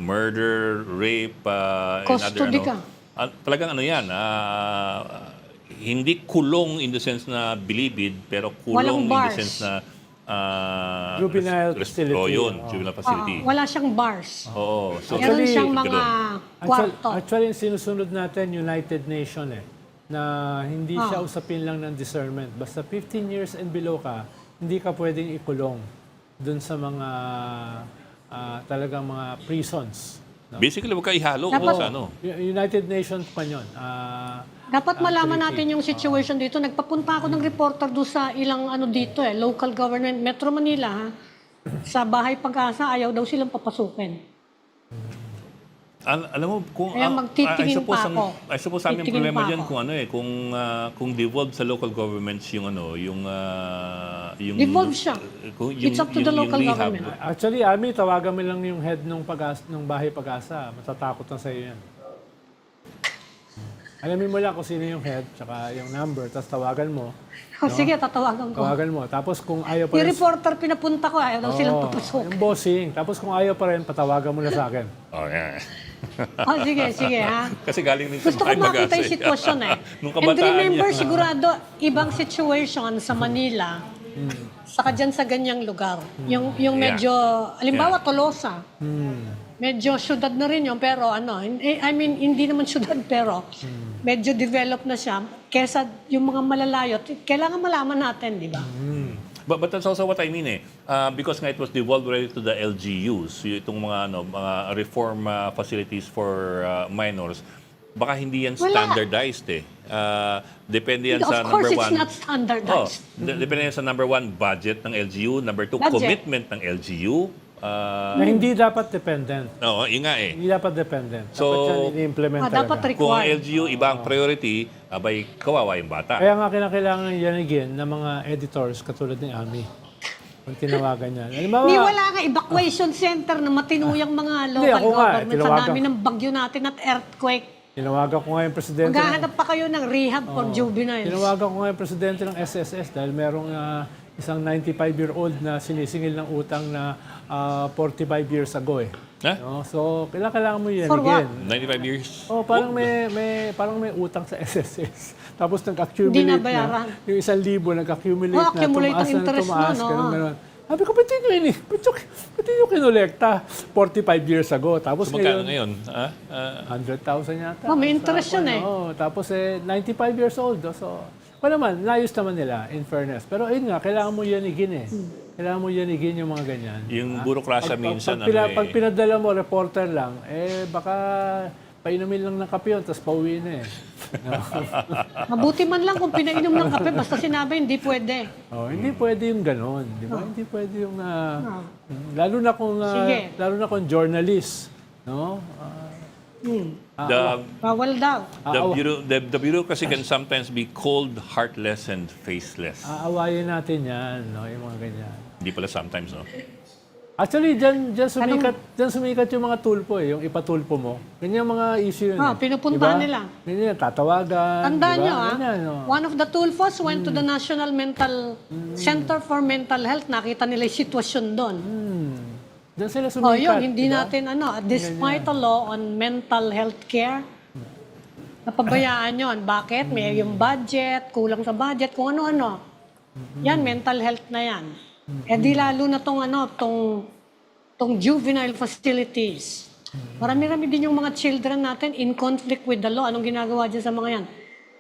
murder, rape, and other Custody ka. talagang yan, hindi kulong in the sense na bilibid, pero kulong Walang in the bars. sense na Juvenile facility. juvenile facility. Wala siyang bars. Oo. So, Meron Actually, siyang mga kwarto. Actually, yung sinusunod natin, United Nation na hindi siya usapin lang ng discernment. Basta 15 years and below ka, hindi ka pwedeng ikulong dun sa mga talagang mga prisons. No? basically, huwag ka ihalo Dapat- sa United Nations pa yun. Dapat malaman natin yung situation dito. Nagpapunta ako ng reporter doon sa ilang dito local government, Metro Manila, sa Bahay Pag-asa, ayaw daw silang papasukin. Alam mo, kung Kaya magtitingin pa ako. I suppose sa aming Titingin problema pa diyan ako. kung devolved sa local governments yung Devolved siya. It's up to the local rehab. government. Actually, Ami, tawagan mo lang yung head ng Bahay Pag-asa. Matatakot na sa'yo yan. Alamin mo lang kung sino yung head, tsaka yung number, tapos tawagan mo. Sige, tatawagan ko. Tawagan mo. Tapos kung ayaw pa Yung rin... reporter pinapunta ko, ayaw daw silang papasukin. Yung bossing. Tapos kung ayaw pa rin, patawagan mo na sa akin. Oh, yeah. Sige ha. Kasi galing din sa Gusto ko Bahay makita Pag-asa. yung sitwasyon Nung And kabataan remember, niya. sigurado, ibang situation sa Manila Saka dyan sa ganyang lugar. Yung Yeah. medyo, halimbawa Tolosa, Hmm. medyo syudad na rin yun, pero I mean, hindi naman syudad, pero medyo developed na siya. Kesa yung mga malalayo, kailangan malaman natin, di ba? But that's also what I mean because nga it was devolved already to the LGUs, itong mga reform facilities for minors, baka hindi yan Wala. standardized depende yan Of sa course, number it's one. not standardized. Depende yan sa number one, budget ng LGU, number two, Budget. commitment ng LGU. Na hindi dapat dependent. Oo, yun nga Hindi dapat dependent. So, dapat yan i-implement talaga. Dapat Kung ang required. LGU iba ang priority, abay kawawa yung bata. Kaya nga kinakailangan yanigin ng mga editors katulad ni Ami. Kung tinawagan niya. Halimbawa, Hindi wala nga evacuation center na matinuyang mga Hindi, local ako nga, government sa tinawagan. dami ng bagyo natin at earthquake. tinawagan ko nga yung presidente. Maghahanap pa kayo ng rehab for juveniles. Tinawagan ko nga yung presidente ng SSS dahil merong isang 95-year-old na sinisingil ng utang na 45 years ago Ha? No? So, kailangan mo yan For what? again. 95 years? Oh, parang may utang sa SSS. Tapos nag-accumulate Hindi nabayaran. na. Yung 1,000 nag-accumulate Oh, na. accumulate Tumaas ang interest na tumaas. nun, Ganun. Sabi ko, ba't yun kinolekta 45 years ago? Tapos So magkano ngayon? 100,000 yata. Oh, may interest yun Tapos 95 years old. So, naman, layos naman nila, in fairness. Pero ayun nga, kailangan mo yanigin Kailangan mo yanigin yung mga ganyan. Yung burokrasya minsan, Pag pinadala mo, reporter lang, baka painumin lang ng kape yun, tapos pauwi na No? Mabuti man lang kung pinainom ng kape, basta sinabi hindi pwede. Hindi pwede yung ganon, di ba? Hindi pwede yung lalo na kung journalist, no? Bawal daw. The bureaucracy can sometimes be cold, heartless, and faceless. Aawayin natin yan, no? Yung mga ganyan. Hindi pala sometimes, no? Actually, dyan sumikat yung mga tulpo yung ipatulpo mo. Ganyan mga issue yun. Pinupuntahan nila. Ganyan, tatawagan. Tandaan diba? nyo, Ganyan, no? one of the tulfos went to the National Mental Center for Mental Health. Nakita nila yung sitwasyon doon. Diyan sila sumikat. Yun, hindi diba? natin, despite the law on mental health care, napabayaan yun. Bakit? May yung budget, kulang sa budget, kung ano-ano. Yan, mental health na yan. Di lalo na tong juvenile facilities. Marami-rami din yung mga children natin in conflict with the law. Anong ginagawa dyan sa mga yan?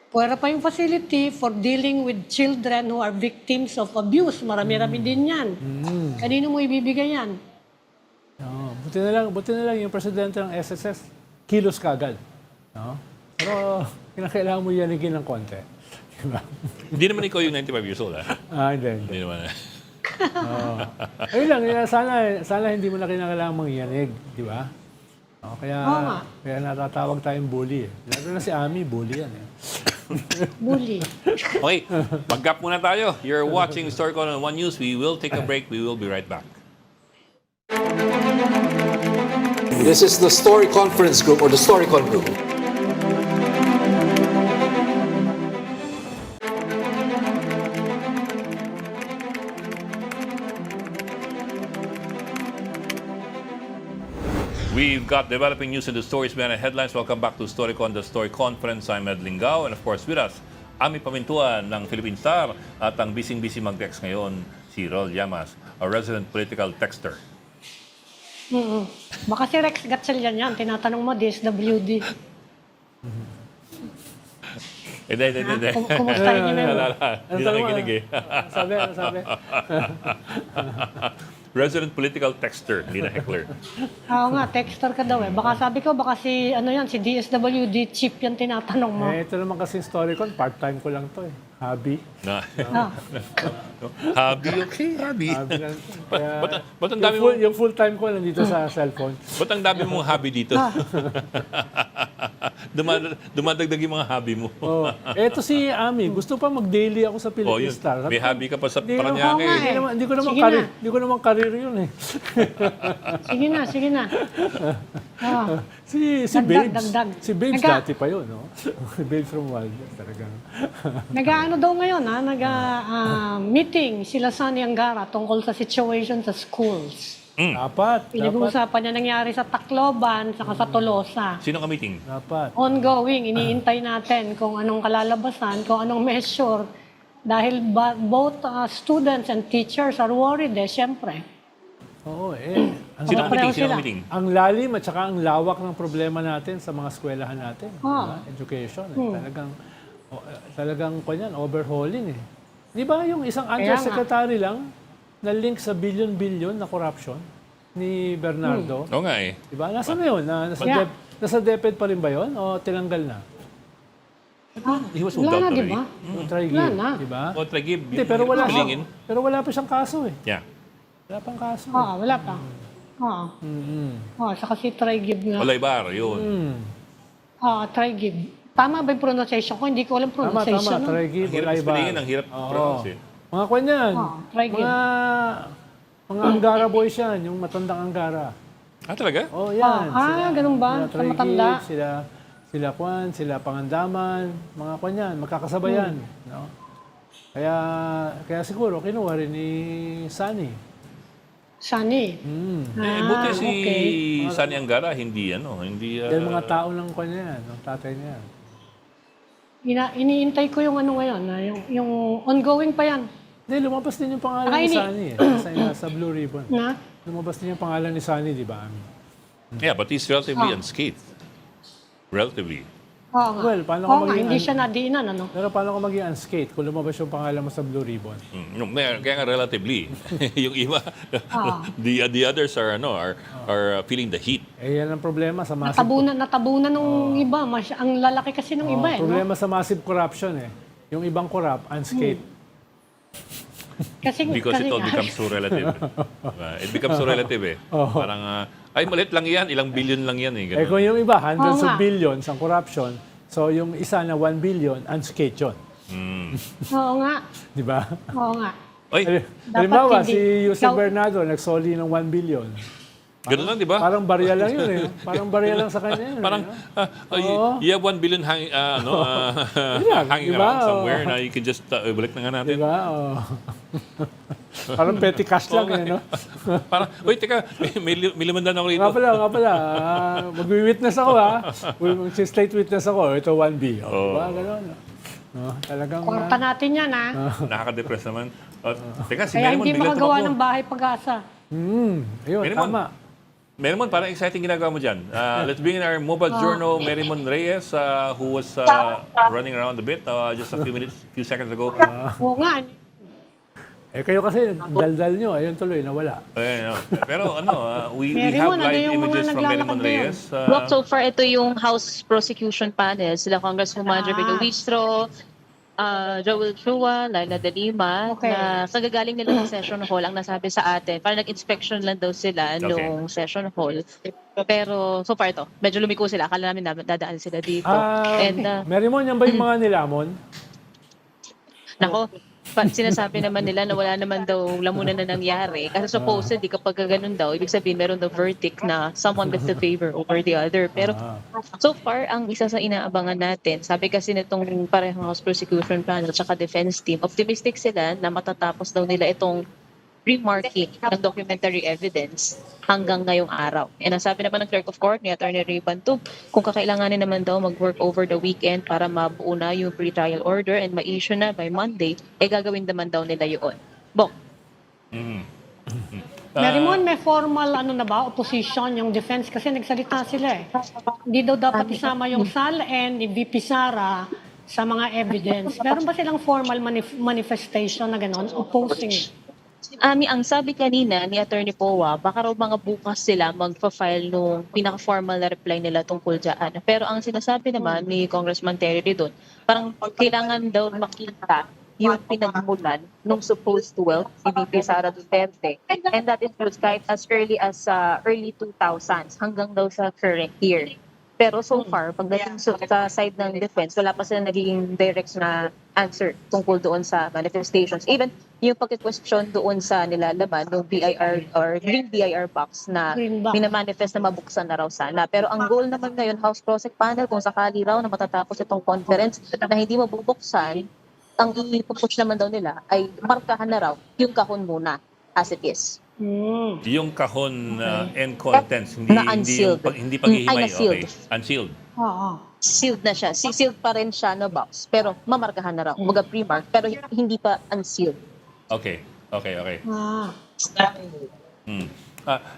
Pwera pa yung facility for dealing with children who are victims of abuse. Marami-rami din yan. Kanino mo ibibigay yan? Buti na lang yung presidente ng SSS, kilos kagad. No? Pero kinakailangan mo yanigin ng konti. Diba? Hindi naman ikaw yung 95 years old, Hindi. Hindi naman. Ayun lang, sana hindi mo na kinakailangan mangyanig, di ba? Kaya natatawag tayong bully. Lalo na si Ami, bully yan. Bully. Okay, mag-gap muna tayo. You're watching Storycon on One News. We will take a break. We will be right back. This is the Story Conference Group or the Storycon Group. We've got developing news in the stories behind the headlines. Welcome back to Storycon, the Story Conference. I'm Ed Lingao, and of course with us, Ami Pamintuan ng Philippine Star at ang bising-busy mag-text ngayon, si Rol Llamas, a resident political texter. Baka si Rex Gatchalian yan. Tinatanong mo, DSWD. Hindi. Kumustahin niyo na yun? Hindi na nakikinig eh. Sabi? Resident political texter, hindi na heckler. Oo nga, texter ka daw eh. Baka sabi ko, baka si DSWD chief yan tinatanong mo. Ito naman kasi Storycon, part-time ko lang to Hobby. Hobby, okay, hobby. Hobby lang to. Kaya, Ba't ang dami mo? yung full-time ko nandito sa cellphone. Ba't ang dami mong hobby dito? Dumadagdag yung mga hobby mo. Eto si Ami, gusto pa mag-daily ako sa Philippine Yun. Star. May hobby ka pa sa Hindi, Paranaque. oo nga eh. Hindi ko naman Sige career yun Sige na. Si Dagdag. Babes. Si Babes dati pa yun, no? Babes from Wild. Talagang. Nag-ano daw ngayon, meeting sila Sunny Angara tungkol sa situation sa schools. Dapat. Pinag-uusapan niya nangyari sa Tacloban, saka sa Tolosa. Sino ka meeting? Dapat. Ongoing, iniintay natin kung anong kalalabasan, kung anong measure Dahil both students and teachers are worried syempre. Oo, ang, Sinong pareho meeting? Sinong sila. meeting? ang lalim at saka ang lawak ng problema natin sa mga eskwelahan natin. Ah. Diba? Education. Talagang kanyan, overhauling eh. Di ba yung isang Kaya undersecretary lang na link sa billion-billion na corruption ni Bernardo? Oo nga eh. Di ba? Nasaan na yun? Yeah. Nasa DepEd pa rin ba yun? O tinanggal na? He was moved Wala out na, di already. ba? Yung Trigib, Wala na. di ba? O, Tragib, Hindi, pero wala, pilingin. pero wala pa siyang kaso eh. Yeah. Wala pang kaso. Wala pa. Saka si Trigib nga. Olaybar, yun. Trigib. Tama ba yung pronunciation ko? Hindi ko alam Tama, pronunciation. tama. no? Trigib, Ang hirap Olaybar. spellingin, ang hirap pronounce eh. Mga kwan yan. Trigib. Mga Anggara boys yan, yung matandang Anggara. Ah, talaga? Oh, yan. Ganun ba? Sila Sa matanda? Sila Kwan, sila Pangandaman, mga Kwan yan, magkakasabayan. No? Kaya siguro, kinuha rin ni Sunny. Sunny. Buti si okay. Sani Angara, hindi hindi... Dahil mga tao ng Kwan yan, ng tatay niya. Iniintay ko yung ano ngayon, yung ongoing pa yan. Hindi, lumabas din yung pangalan ni Sunny eh. Sa Blue Ribbon. Na? Lumabas din yung pangalan ni Sunny, di ba? Yeah, but he's relatively unscathed. Relatively. Oo nga. Well, paano Oo ka nga, maging hindi siya nadiinan, ano? Pero paano ka maging unscathed kung lumabas yung pangalan mo sa Blue Ribbon? Kaya nga relatively. Yung iba, the others are feeling the heat. Eh, yan ang problema sa massive... Natabunan nung iba. Ang lalaki kasi nung iba, no? Problema sa massive corruption eh. Yung ibang corrupt, unscathed. Because it all becomes so relative. It becomes so relative eh. Parang, ay maliit lang yan, ilang billion lang yan eh. Eh Ganun. kung yung iba, hundreds Oo of nga. billions ang corruption, so yung isa na 1 billion, unscathed yun. Oo nga. Di ba? Oo nga. Ay, Halimbawa, hindi. si Jose Ikaw- Bernardo nagsoli ng 1 billion. ganun lang, di ba? Parang barya lang yun eh. Parang barya lang sa kanya yun. Parang, Oo. you have 1 billion hanging diba? around somewhere na you can just, balik na nga Di natin. ba? Oh. Parang petty cash lang eh, no? Parang, wait, teka, may limandan ako rito. Nga pala. Mag-witness ako ha. Mag-state witness ako. Ito 1B. Oh. Diba? Ganun. No, talagang... Kwarta natin yan, ha? Nakaka-depress naman. Teka, si Kaya Merimon hindi biglang makagawa tumakbo. ng bahay pag-asa. Ayun, Merimon. tama. Merimon, parang exciting ginagawa mo dyan. Let's bring in our mobile journal, Merimon Reyes, who was running around a bit just a few seconds ago. Oo nga. Eh kayo kasi, daldal nyo. Ayun tuloy, nawala. Ayan, pero we have Merimon, ano live yung mga images from naglalakad Merimon na yun? Reyes. Well, so far, ito yung House Prosecution Panel. Sila Congresswoman Rebecca Wistro, Joel Chua, Laila De Lima, Okay. na kagagaling nila ng session hall ang nasabi sa atin. Parang nag-inspection lang daw sila nung session hall. Pero so far ito, medyo lumiko sila. Akala namin dadaan sila dito. And Merimon, yan ba yung mga nilamon? nako, sinasabi naman nila na wala naman daw lamunan na nangyari. Kasi supposedly, kapag ganun daw, ibig sabihin meron daw verdict na someone gets the favor over the other. Pero so far, ang isa sa inaabangan natin, sabi kasi nitong parehong House Prosecution Panel at saka Defense Team, optimistic sila na matatapos daw nila itong remarking ng documentary evidence hanggang ngayong araw. And ang sabi naman ng Clerk of Court ni Attorney Ray Bantub, kung kakailanganin naman daw mag-work over the weekend para mabuo na yung pre-trial order and ma-issue na by Monday, eh gagawin naman daw nila yun. Bok. Merimon, may formal na ba, opposition, yung defense, kasi nagsalita sila eh. Hindi daw dapat isama yung SAL-N ni VP Sara sa mga evidence. Meron ba silang formal manifestation na gano'n, opposing? Ang sabi kanina ni Attorney Powa, baka raw mga bukas sila magpa-file nung pinaka-formal na reply nila tungkol dyan. Pero ang sinasabi naman ni Congressman Terry doon, parang kailangan daw makita yung pinagmulan nung supposed wealth ni VP Sara Duterte. And that includes kahit as early as early 2000s hanggang daw sa current year. Pero so far, pagdating sa side ng defense, wala pa sila naging direct na answer tungkol doon sa manifestations. Even yung pagka-question doon sa nilalaman ng BIR or Green BIR box na Green box. minamanifest na mabuksan na raw sana. Pero ang goal naman ngayon, House Prosec Panel, kung sakali raw na matatapos itong conference na hindi mabubuksan, ang ipupush naman daw nila ay markahan na raw yung kahon muna as it is. Yung kahon and contents, hindi Na unsealed. hindi paghihimay. Ay, na-sealed. Okay. Unsealed. Oo. Sealed na siya. Sealed pa rin siya na box. Pero mamarkahan na raw. Kumbaga pre-mark. Pero hindi pa unsealed. Okay. Okay. Ah. Hmm.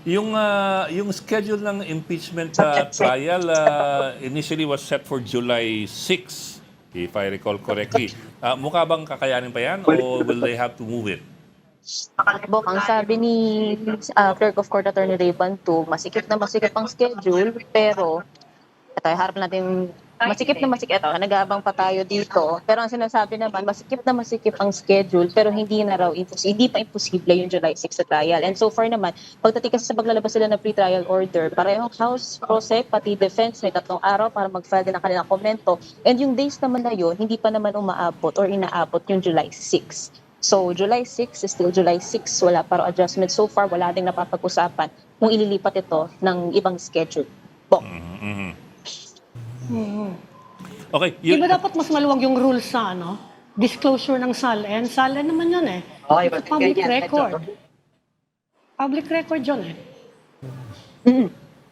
Yung schedule ng impeachment trial initially was set for July 6, if I recall correctly. Mukha bang kakayanin pa yan o will they have to move it? Bok, ang sabi ni Clerk of Court Attorney Ray Bantu, masikip ang schedule, pero ito, harap natin, masikip ito, nag-aabang pa tayo dito. Pero ang sinasabi naman, masikip ang schedule, pero hindi pa imposible yung July 6 sa trial. And so far naman, pagdating kasi sa paglalabas sila ng pre-trial order, parehong House, Prosec, pati Defense, may 3 araw para mag-file din ng kanilang komento. And yung days naman na yun, hindi pa naman umaabot or inaabot yung July 6. So, July 6 is still July 6. Wala pa raw adjustment. So far, wala ding napapag-usapan kung ililipat ito ng ibang schedule. Bok. Okay. Di ba dapat mas maluwag yung rules sa disclosure ng SALN? SALN naman yun eh. It's public record. Public record yun eh.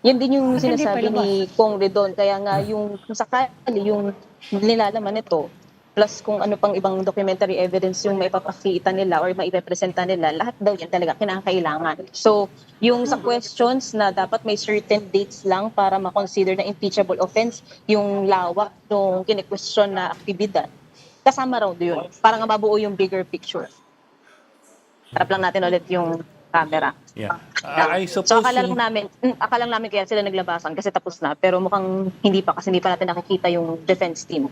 Yan din yung Kasi hindi sinasabi pa ni Kong Redon. Kaya nga yung kung sakali yung nilalaman nito, plus kung ano pang ibang documentary evidence yung maipapakita nila or mairepresenta nila, lahat daw yan talaga kinakailangan. So, yung sa questions na dapat may certain dates lang para ma-consider na impeachable offense, yung lawak ng kine-question na aktibidad, kasama raw doon. Para nga mabuo yung bigger picture. Harap lang natin ulit yung camera. Yeah. I So suppose akala lang namin kaya sila naglabasan kasi tapos na, pero mukhang hindi pa kasi hindi pa natin nakikita yung defense team.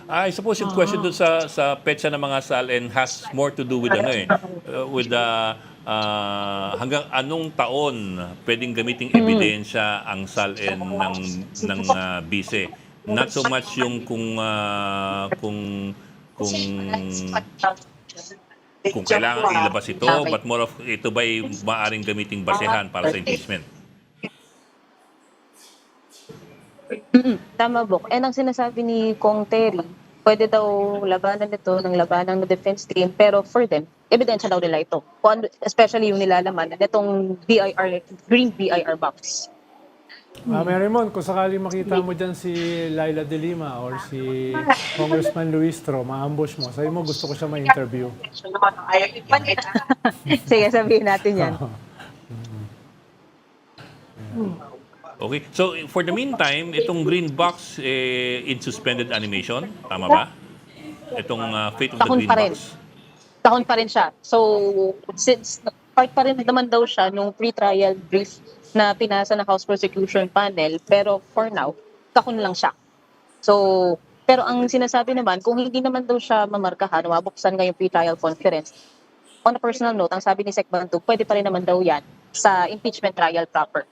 I suppose yung question doon sa petsa ng mga SALN has more to do with hanggang anong taon pwedeng gamiting ebidensya ang SALN ng bise. Not so much yung kung kailangan ilabas ito, but more of ito ba'y maaring gamiting basehan para sa impeachment. Tama, Bok. And ang sinasabi ni Kong Terry, pwede daw labanan nito ng labanan ng defense team, pero for them, ebidensya daw nila ito. Especially yung nilalaman nitong green BIR box. Merrimon, kung sakali makita mo dyan si Laila De Lima or si Congressman Luistro, ma-ambush mo. Sabi mo, gusto ko siya ma-interview. Sige, sabihin natin yan. Okay. So, for the meantime, itong green box in suspended animation, tama ba? Itong fate of the Tahon green pa rin. box. Tahon pa rin siya. So, since part pa rin naman daw siya nung pre-trial brief na pinasa ng House Prosecution Panel, pero for now, kahon lang siya. So, pero ang sinasabi naman, kung hindi naman daw siya mamarkahan, mabuksan ngayong pre-trial conference, on a personal note, ang sabi ni Sec Bantu, pwede pa rin naman daw yan sa impeachment trial proper.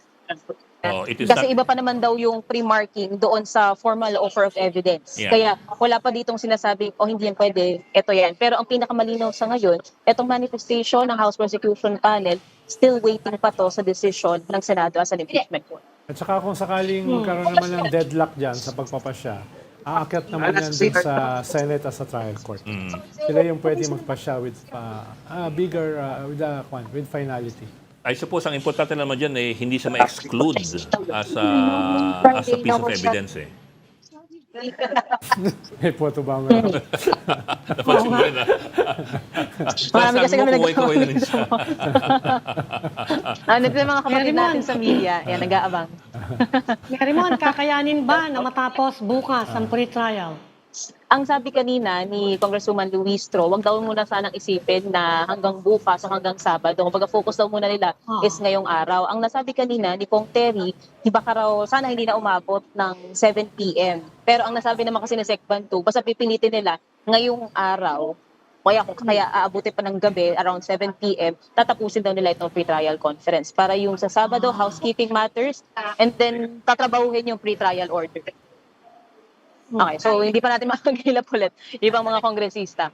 It is Kasi not, iba pa naman daw yung pre-marking doon sa formal offer of evidence. Yeah. Kaya wala pa ditong sinasabing, hindi yan pwede, ito yan. Pero ang pinakamalinaw sa ngayon, itong manifestation ng House Prosecution Panel, still waiting pa to sa decision ng Senado as an impeachment court. At saka kung sakaling magkaroon naman ng deadlock dyan sa pagpapasya, aakyat naman yan din sa Senate as a trial court. Sila yung pwede magpasya with with finality. I suppose ang importante naman dyan hindi siya ma-exclude as a piece of evidence May photo ba meron? Napansin mo rin Marami kasi kami kuway na rin siya. Ito yung mga kapatid natin sa media, yan, nag-aabang. Merrimon, kakayanin ba na matapos bukas ang pre-trial? Ang sabi kanina ni Congresswoman Luistro, wag daw muna sanang isipin na hanggang bukas o hanggang Sabado. Kumbaga focus daw muna nila is ngayong araw. Ang nasabi kanina ni Kong Terry, di ba raw sana hindi na umabot ng 7 p.m. Pero ang nasabi naman kasi ni Sec Bantu, basta pipilitin nila ngayong araw, kaya aabuti pa ng gabi around 7 p.m., tatapusin daw nila itong pre-trial conference para yung sa Sabado, housekeeping matters, and then tatrabahuhin yung pre-trial order. Okay, so hindi pa natin makagilap ulit ibang mga kongresista.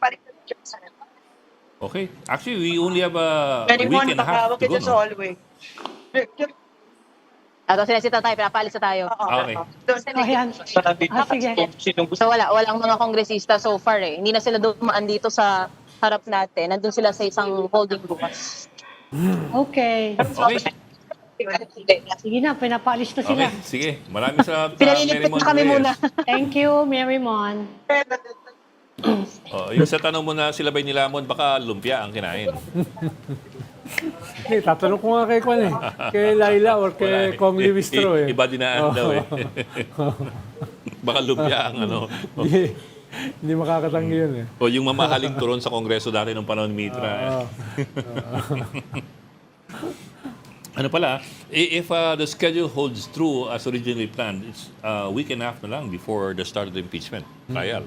Okay. Actually, we only have a week and a half to go. No? Sila si Tatay, pinapalis na tayo. Okay. Ayan. Sige. So walang mga kongresista so far eh. Hindi na sila dumaan dito sa harap natin. Nandun sila sa isang holding room. Okay. Okay. Sige na, pinapaalis na sila. Okay, sige. Maraming salamat, Pinalilipit Marymon na kami Reyes. muna. Thank you, Mary Mon. Yung sa tanong mo na sila ba'y nilamon, baka lumpia ang kinain. Eh, tatanong ko nga kay Kwan eh. Kay Laila or Wala kay Kong Liwistro eh. Iba dinaan daw eh. Baka lumpia ang ano. Hindi makakatanggi yun eh. O yung mamahaling turon sa Kongreso dati nung panahon ni Mitra. Ano pala, if the schedule holds true as originally planned, it's a week and a half na lang before the start of the impeachment trial.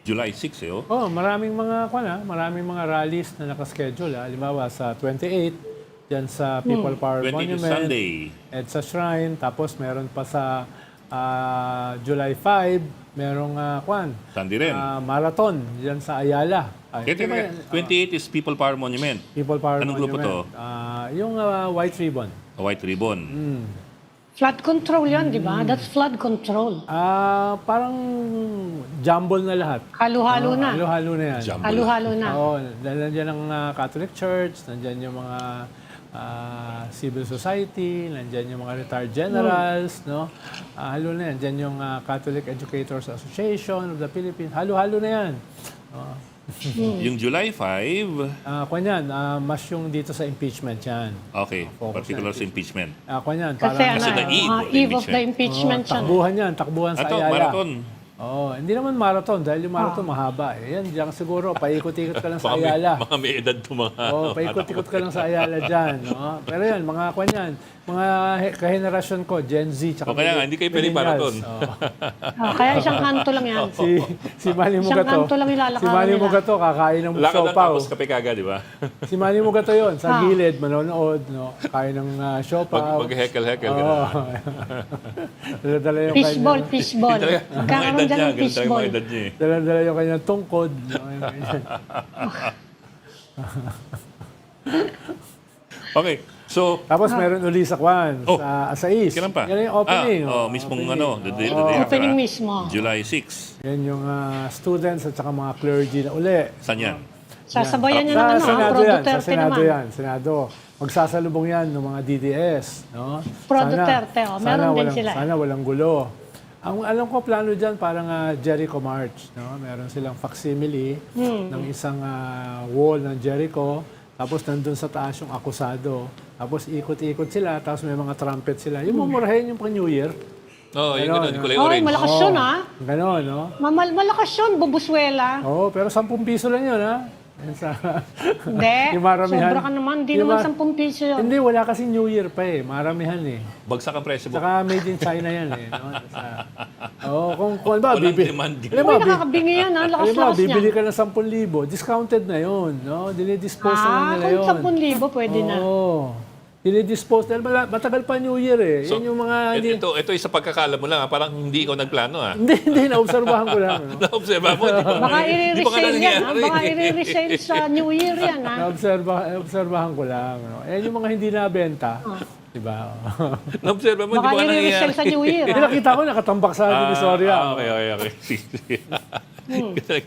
July 6 eh, oh. Maraming mga rallies na nakaschedule. Halimbawa sa 28, dyan sa People Power 20 Monument. Sunday. EDSA Shrine. Tapos meron pa sa July 5, merong Sunday rin. marathon dyan sa Ayala. Teka, 28 is People Power Monument. People Power Anong grupo Monument. Yung White Ribbon. A White Ribbon. Flood control yan, di ba? That's flood control. Parang jumble na lahat. Halo-halo na. Halo-halo na yan. Jumble. Halo-halo na. Oo, nandiyan ang Catholic Church, nandiyan yung mga civil society, nandiyan yung mga retired generals, no? Halo na yan. Nandiyan yung Catholic Educators Association of the Philippines. Halo-halo na yan. Yung July 5, Mas yung dito sa impeachment yan. okay, Focus particular na sa impeachment. Kasi Kasi the eve of the impeachment yan. Takbuhan sa Ato, Ayala. marathon. Hindi naman marathon dahil yung marathon mahaba. Yan, diyan siguro, paikot-ikot ka lang sa Ayala. Baka may edad to mga... Paikot-ikot ka lang sa Ayala dyan. No? Pero yan, mga kahenerasyon ko, Gen Z, tsaka O kaya nga, hindi kayo pwede marathon. Kaya isang kanto lang yan. Si Manny Isang Mugato. kanto lang ilalakaran Si Manny nila. Mugato, kakain ng Lakad na siopaw. tapos kape kaga, di ba? Si Manny Mugato yun, sa gilid, manonood, no? Kain ng siopaw. Mag-hekel-hekel. Dala-dala yung Fishball, kanyang, fishball. Magkakaroon dyan ng fishball. Mga edad niya eh. dala-dala yung kanyang tungkod. No? Okay, so... Tapos meron uli sa sa Asais. Kailan pa? Yan yung opening. Mismong opening. ano, the day after, Opening mismo. July 6. Yan yung students at saka mga clergy na uli. Saan yan? Sasabayan niya Sa ng Senado Pro yan. Sa Duterte Senado naman. yan. Senado. Magsasalubong yan ng mga DDS. No? Pro Duterte, meron din sila. Sana walang gulo. Ang alam ko plano dyan parang Jericho March. No? Meron silang facsimile ng isang wall ng Jericho. Tapos nandun sa taas yung akusado. Tapos ikot-ikot sila. Tapos may mga trumpet sila. Yung mumurahin yung pang New Year. Oh, yung ganun, kulay Ay, orange. malakas yun, ha? Ganon, no? Malakas yun, bubuswela. Oo, pero 10 piso lang yun, ha? Yan sa... Hindi, Yung maramihan. sobra ka naman. Hindi Yung naman 10 piso yun. Hindi, wala kasi New Year pa eh. Maramihan eh. Bagsak ang presyo mo. Saka made in China yan eh. No? Kung ba, Walang demand din. Uy, nakakabingi yan, ha? Lakas-lakas niya. bibili ka ng 10,000, discounted na yun. No? Dinidispose na lang nila yun. Kung 10,000, pwede na. Oo. Dinidispose dahil matagal pa New Year eh. So, yan yung mga... ito isa pagkakala mo lang, parang hindi ikaw nagplano ah. Hindi, naobserbahan ko lang. No? Na-observe mo, Baka di pa nga i-resale yan, ha? nangyari. Baka i-resale sa New Year yan, ha? Naobserbahan ko lang. No? Yan yung mga hindi nabenta. Diba? Na-observe mo, di Baka pa nga nangyari. i-resale sa New Year, Hindi ha? nakita ko nakatambak sa Divisoria. Okay.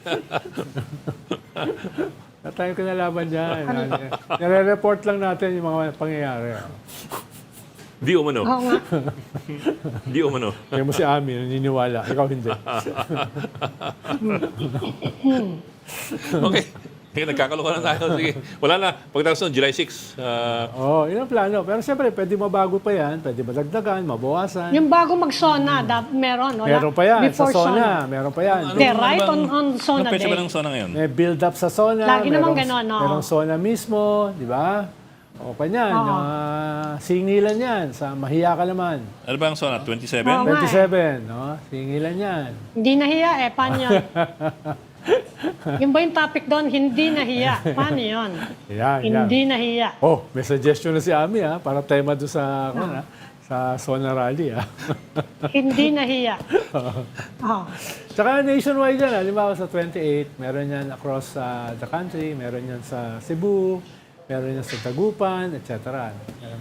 Tayo ko nalaman dyan. Nare-report lang natin yung mga pangyayari. Di umano. Oo nga. Di umano. Kaya mo si Ami, naniniwala. Ikaw hindi. Okay. Nagkakaloka na tayo. Sige. Wala na. Pagkatapos nun, July 6. Yun ang plano. Pero siyempre, pwede mabago pa yan. Pwede madagdagan, mabawasan. Yung bago mag-SONA, meron. Wala? Meron pa yan. Before Sa SONA. Meron pa yan. Hindi, right on SONA Anong pwede ba day. ng SONA ngayon? May build-up sa SONA. Lagi naman merong- ganon, no? Merong SONA mismo. Di ba? O kanyan. Yung singilan yan. Sa mahiya ka naman. Ano ba ang SONA? 27? Oo. 27. No? Singilan yan. Hindi nahiya eh. Paano yun? Yung ba yung topic doon? Hindi nahiya. Paano yun? Yan. Hindi nahiya. Oh, may suggestion na si Ami para tema doon sa sa SONA rally Hindi nahiya. Tsaka nationwide yan. Halimbawa sa 28, meron yan across the country, meron yan sa Cebu, meron yan sa Tagupan, etc.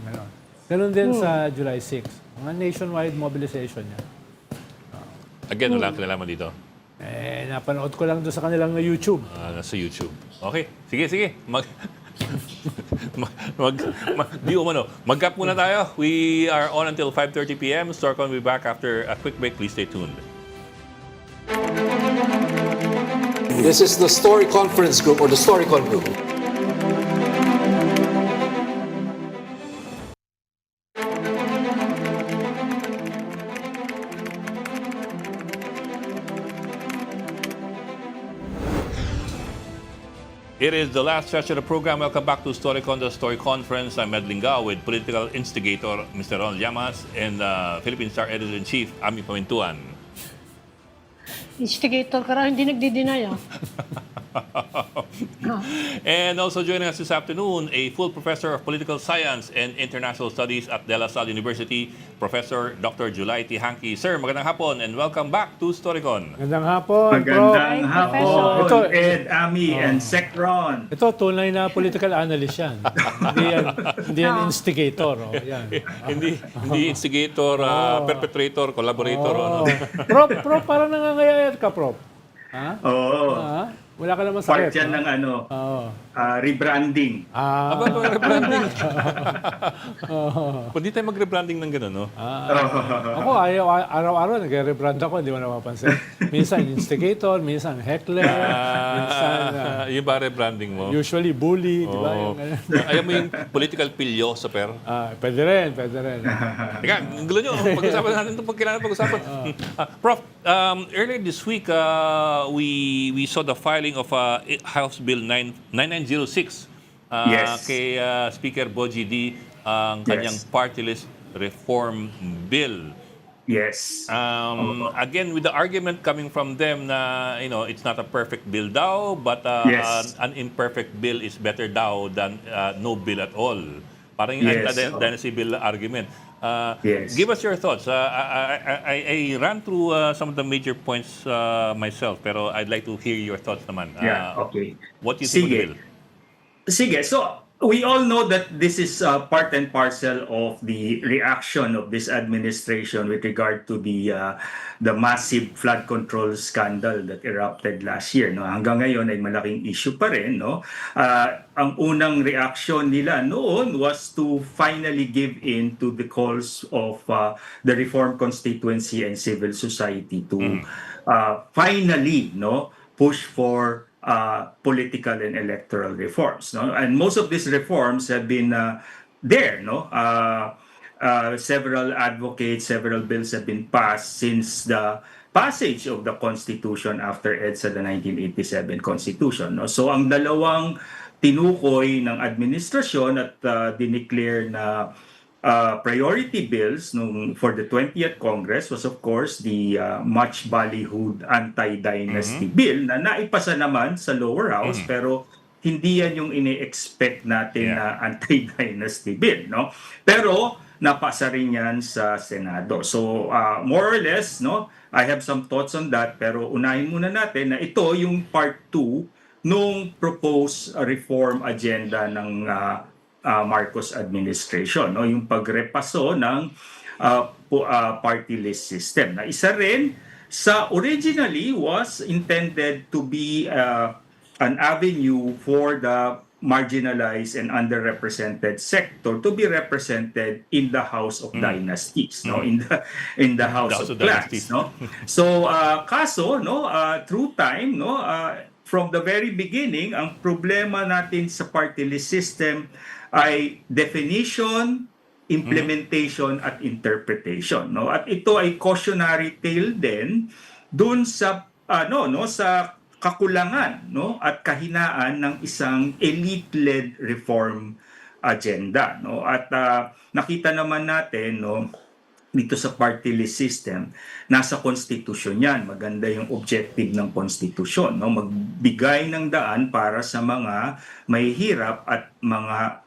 Meron. Ganon din sa July 6. Mga nationwide mobilization yan. Again, wala kang kinalaman dito. Napanood ko lang doon sa kanilang YouTube. Nasa YouTube. Okay. Sige. Di umano. Mag-gap muna tayo. We are on until 5:30 p.m. Storcon will be back after a quick break. Please stay tuned. This is the Story Conference Group or the Storycon Group. It is the last session of the program. Welcome back to Storycon, the Story Conference. I'm Ed Lingao with political instigator Mr. Ronald Llamas and Philippine Star Editor-in-Chief Ami Pamintuan. Instigator ka raw, hindi nagdi-deny And also joining us this afternoon, a full professor of political science and international studies at De La Salle University, Professor Dr. Julay Tihanki. Sir, magandang hapon and welcome back to Storycon. Magandang hapon, Magandang Hi, hapon, Professor. Ed, Ami, and Sec Ron. Ito, tunay na political analyst yan. Hindi yan instigator. Oh, yan. hindi instigator, perpetrator, collaborator. Oh. Ano. Prof, parang nangangayayat ka, Prof. Ha? Oo. Ha? Wala ka naman Part sakit. yan ng Oo. rebranding. Aba, mag-rebranding. Pwede tayo mag-rebranding ng gano'n, no? Ako, araw-araw nag-rebrand ako, hindi mo napapansin. Minsan instigator, minsan heckler, minsan Yung ba rebranding mo? usually bully, di ba? Oo. Yung ganun. Ayaw mo yung political philosopher? Pwede rin, pwede rin. Teka, ang gulo nyo. Pag-usapan natin ito pag kailangan pag-usapan. Prof, earlier this week, we saw the filing of House Bill 9906 Yes. kay Speaker Boji D, ang kanyang Yes. party list reform bill. Yes. Again, with the argument coming from them na, it's not a perfect bill daw, but Yes. an imperfect bill is better daw than no bill at all. Parang yung Yes. anti-dynasty bill argument. Yes. Give us your thoughts. I ran through some of the major points myself, pero I'd like to hear your thoughts naman. Okay. What do you think of the bill? Sige. So, we all know that this is part and parcel of the reaction of this administration with regard to the massive flood control scandal that erupted last year. No, hanggang ngayon ay malaking issue pa rin. No, ang unang reaction nila noon was to finally give in to the calls of the Reform Constituency and civil society to finally, push for political and electoral reforms, and most of these reforms have been there. Several advocates, several bills have been passed since the passage of the Constitution after EDSA, the 1987 Constitution. So ang dalawang tinukoy ng administrasyon at dineclare na priority bills for the 20th Congress was of course the much ballyhooed anti-dynasty bill na naipasa naman sa lower house pero hindi yan yung ini-expect natin na anti-dynasty bill, pero napasa rin yan sa Senado. So more or less, I have some thoughts on that, pero unahin muna natin na ito yung part 2 nung proposed reform agenda ng Marcos administration, yung pagrepaso ng party list system. Na isa rin sa originally was intended to be an avenue for the marginalized and underrepresented sector to be represented in the House of Dynasties, in the House of Clans, So kaso through time, from the very beginning, ang problema natin sa party list system ay definition, implementation at interpretation, At ito ay cautionary tale din dun sa sa kakulangan, at kahinaan ng isang elite-led reform agenda, At nakita naman natin, dito sa party list system, nasa konstitusyon yan. Maganda yung objective ng konstitusyon, magbigay ng daan para sa mga mahihirap at mga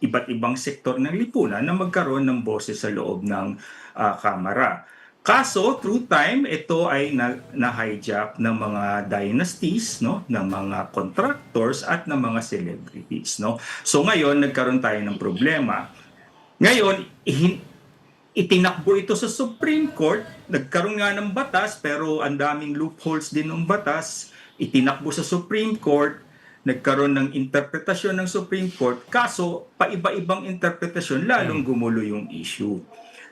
iba't ibang sektor ng lipunan na magkaroon ng boses sa loob ng Kamara. Kaso, through time, ito ay na-hijack ng mga dynasties, ng mga contractors at ng mga celebrities. So ngayon, nagkaroon tayo ng problema. Ngayon, itinakbo ito sa Supreme Court, nagkaroon nga ng batas pero ang daming loopholes din ng batas, itinakbo sa Supreme Court, nagkaroon ng interpretasyon ng Supreme Court, kaso paiba-ibang interpretasyon, lalong gumulo yung issue.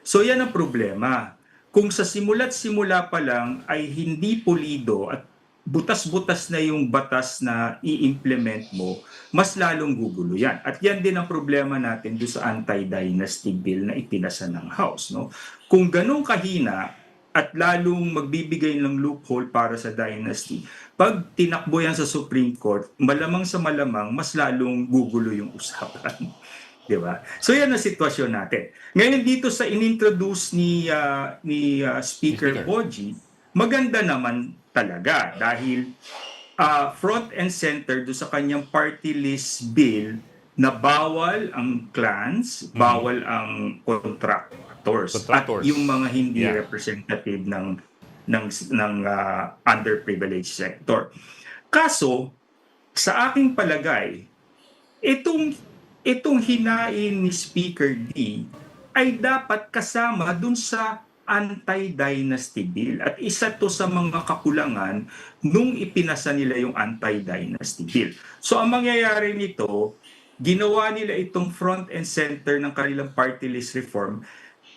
So yan ang problema. Kung sa simula't simula pa lang ay hindi pulido at butas-butas na yung batas na i-implement mo, mas lalong gugulo yan. At yan din ang problema natin doon sa anti-dynasty bill na ipinasa ng House. No? Kung ganun kahina at lalong magbibigay ng loophole para sa dynasty, pag tinakbo yan sa Supreme Court, malamang sa malamang, mas lalong gugulo yung usapan. Di ba? So yan ang sitwasyon natin. Ngayon dito sa inintroduce ni Speaker Boji, maganda naman talaga dahil front and center do sa kanyang party list bill na bawal ang clans, bawal ang contractors at yung mga hindi representative ng underprivileged sector. Kaso sa aking palagay, itong hinain ni Speaker D ay dapat kasama dun sa anti-dynasty bill. At isa to sa mga kakulangan nung ipinasa nila yung anti-dynasty bill. So ang mangyayari nito, ginawa nila itong front and center ng kanilang party list reform,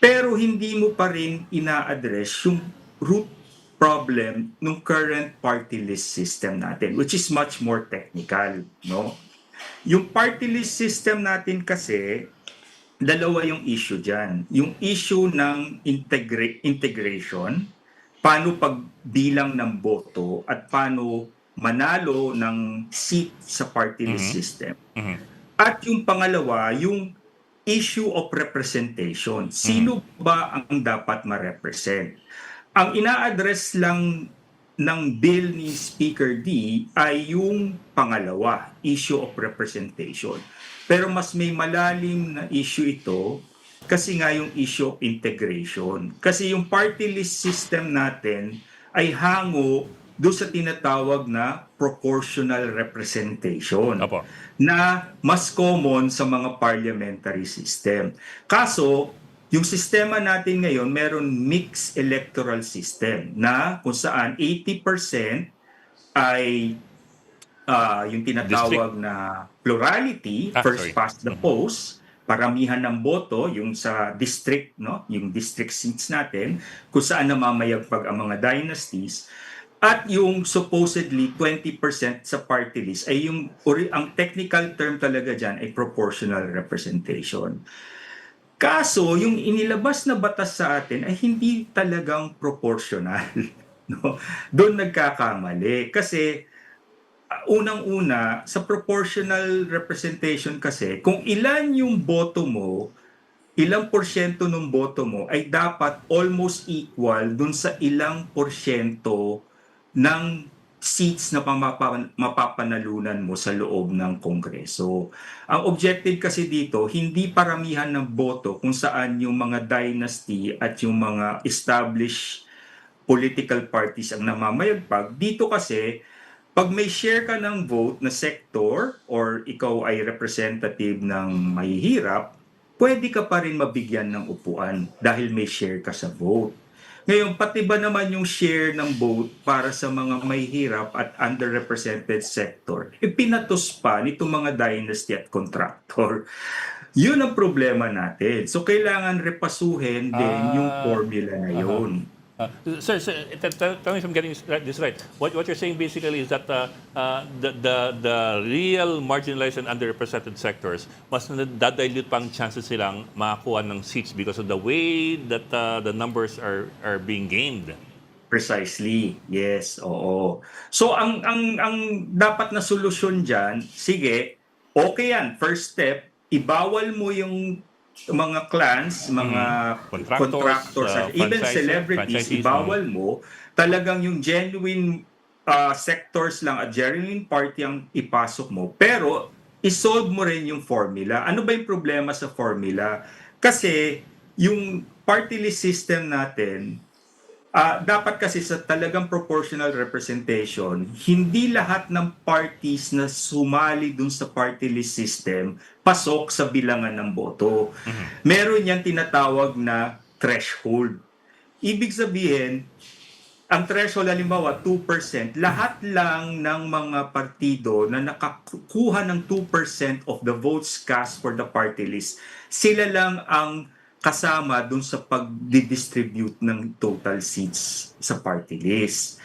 pero hindi mo pa rin ina-address yung root problem ng current party list system natin, which is much more technical, no? Yung party list system natin kasi, dalawa yung issue dyan. Yung issue ng integration, paano pagbilang ng boto at paano manalo ng seat sa party list system. At yung pangalawa, yung issue of representation. Sino ba ang dapat ma-represent? Ang ina-address lang ng bill ni Speaker D ay yung pangalawa, issue of representation. Pero mas may malalim na issue ito kasi nga yung issue of integration. Kasi yung party list system natin ay hango doon sa tinatawag na proportional representation na mas common sa mga parliamentary system. Kaso, yung sistema natin ngayon meron mixed electoral system na kung saan 80% ay yung tinatawag na plurality, first past the post, paramihan ng boto, yung sa district, no, yung district seats natin, kung saan namamayagpag ang mga dynasties, at yung supposedly 20% sa party list ay yung ang technical term talaga diyan ay proportional representation. Kaso yung inilabas na batas sa atin ay hindi talagang proportional, no? Doon nagkakamali kasi unang-una, sa proportional representation kasi, kung ilan yung boto mo, ilang porsyento ng boto mo ay dapat almost equal dun sa ilang porsyento ng seats na mapapanalunan mo sa loob ng Kongreso. Ang objective kasi dito, hindi paramihan ng boto kung saan yung mga dynasty at yung mga established political parties ang namamayagpag. Dito kasi, pag may share ka ng vote na sector or ikaw ay representative ng mahihirap, pwede ka pa rin mabigyan ng upuan dahil may share ka sa vote. Ngayon, pati ba naman yung share ng vote para sa mga mahihirap at underrepresented sector, ipinatos pa nitong mga dynasty at contractor. Yun ang problema natin. So, kailangan repasuhin din yung formula na yun. Sir, tell me if I'm getting this right. What you're saying basically is that the real marginalized and underrepresented sectors mas dadilute pang chances silang makakuha ng seats because of the way that the numbers are being gained. Precisely. Yes, oo. So ang dapat na solusyon diyan, sige, okay yan. First step, ibawal mo yung mga clans, mga contractors, even celebrities, ibawal mo. Talagang yung genuine sectors lang at genuine party ang ipasok mo. Pero, isolve mo rin yung formula. Ano ba yung problema sa formula? Kasi, yung party list system natin, dapat kasi sa talagang proportional representation, hindi lahat ng parties na sumali dun sa party list system pasok sa bilangan ng boto. Meron yan tinatawag na threshold. Ibig sabihin, ang threshold halimbawa 2%, lahat lang ng mga partido na nakakuha ng 2% of the votes cast for the party list, sila lang ang kasama dun sa pag-distribute ng total seats sa party list.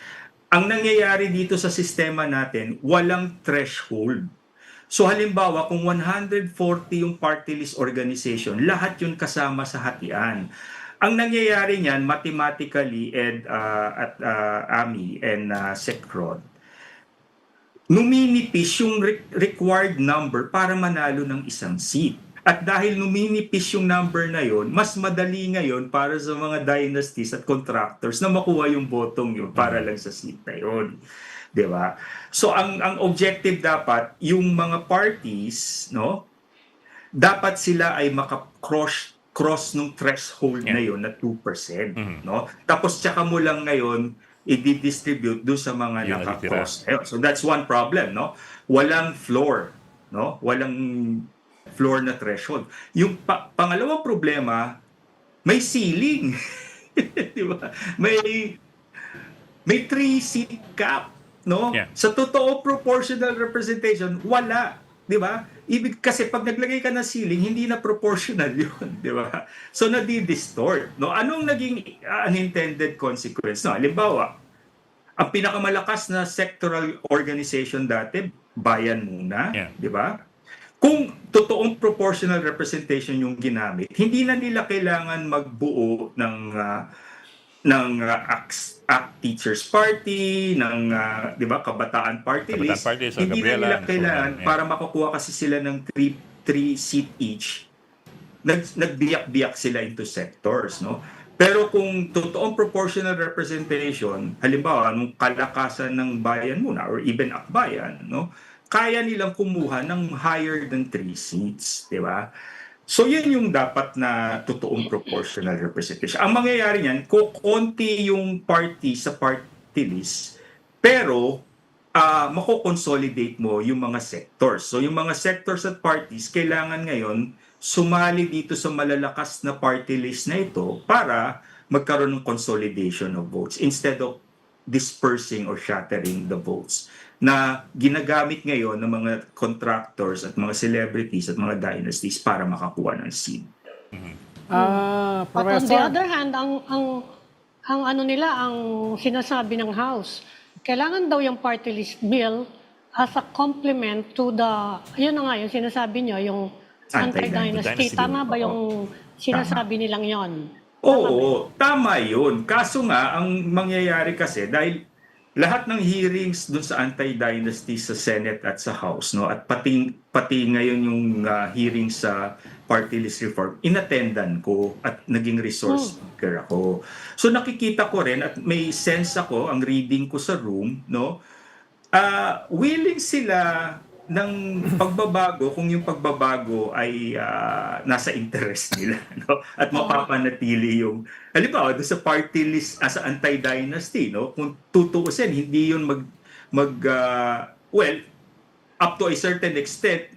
Ang nangyayari dito sa sistema natin, walang threshold. So halimbawa, kung 140 yung party list organization, lahat yun kasama sa hatian. Ang nangyayari niyan, mathematically, at AMI and SECRON, numinipis yung required number para manalo ng isang seat. At dahil numinipis yung number na yon, mas madali ngayon para sa mga dynasties at contractors na makuha yung botong yun para lang sa seat na yun. Di ba? So ang objective dapat, yung mga parties, no, dapat sila ay cross nung threshold na yon na 2%, no? Tapos tsaka mo lang ngayon i-distribute do sa mga Yun ang naka-cross. So that's one problem, no? Walang floor, no? Walang floor na threshold. Yung pangalawang problema, may ceiling. Di ba? May 3-seat cap, no? Yeah. Sa totoo proportional representation, wala. Di ba? Kasi pag naglagay ka ng ceiling, hindi na proportional yun. Di ba? So, nadi-distort. No? Anong naging unintended consequence? No? Halimbawa, ang pinakamalakas na sectoral organization dati, bayan muna. Yeah. Di ba? Kung totoong proportional representation yung ginamit, hindi na nila kailangan magbuo ng ACT Teachers Party, ng 'di ba, Kabataan Party List. Party, so Hindi na Gabriela, nila kailangan yeah. para makakuha kasi sila ng 3 seat each. Nagbiyak-biyak sila into sectors, no? Pero kung totoong proportional representation, halimbawa nung kalakasan ng bayan muna or even akbayan, no? Kaya nilang kumuha ng higher than 3 seats, 'di ba? So yun yung dapat na totoong proportional representation. Ang mangyayari niyan, kukonti yung party sa party list, pero mako-consolidate mo yung mga sectors. So yung mga sectors at parties, kailangan ngayon sumali dito sa malalakas na party list na ito para magkaroon ng consolidation of votes instead of dispersing or shattering the votes na ginagamit ngayon ng mga contractors at mga celebrities at mga dynasties para makakuha ng seat. But on the Professor, other hand, ang ano nila, ang sinasabi ng House, kailangan daw yung party list bill as a complement to the, yun na nga, yung sinasabi nyo, yung anti-dynasty. Anti-dynasty Tama bill. ba yung sinasabi nilang yon? Oo, tama yun. Kaso nga, ang mangyayari kasi, dahil lahat ng hearings dun sa anti-dynasty sa Senate at sa House, no, at pati ngayon yung hearing sa party list reform, inattendan ko at naging resource speaker ako. So nakikita ko rin at may sense ako, ang reading ko sa room, no, willing sila ng pagbabago kung yung pagbabago ay nasa interest nila, no? At mapapanatili yung halimbawa doon sa party list as anti-dynasty, no? Kung tutuusin, hindi yun well, up to a certain extent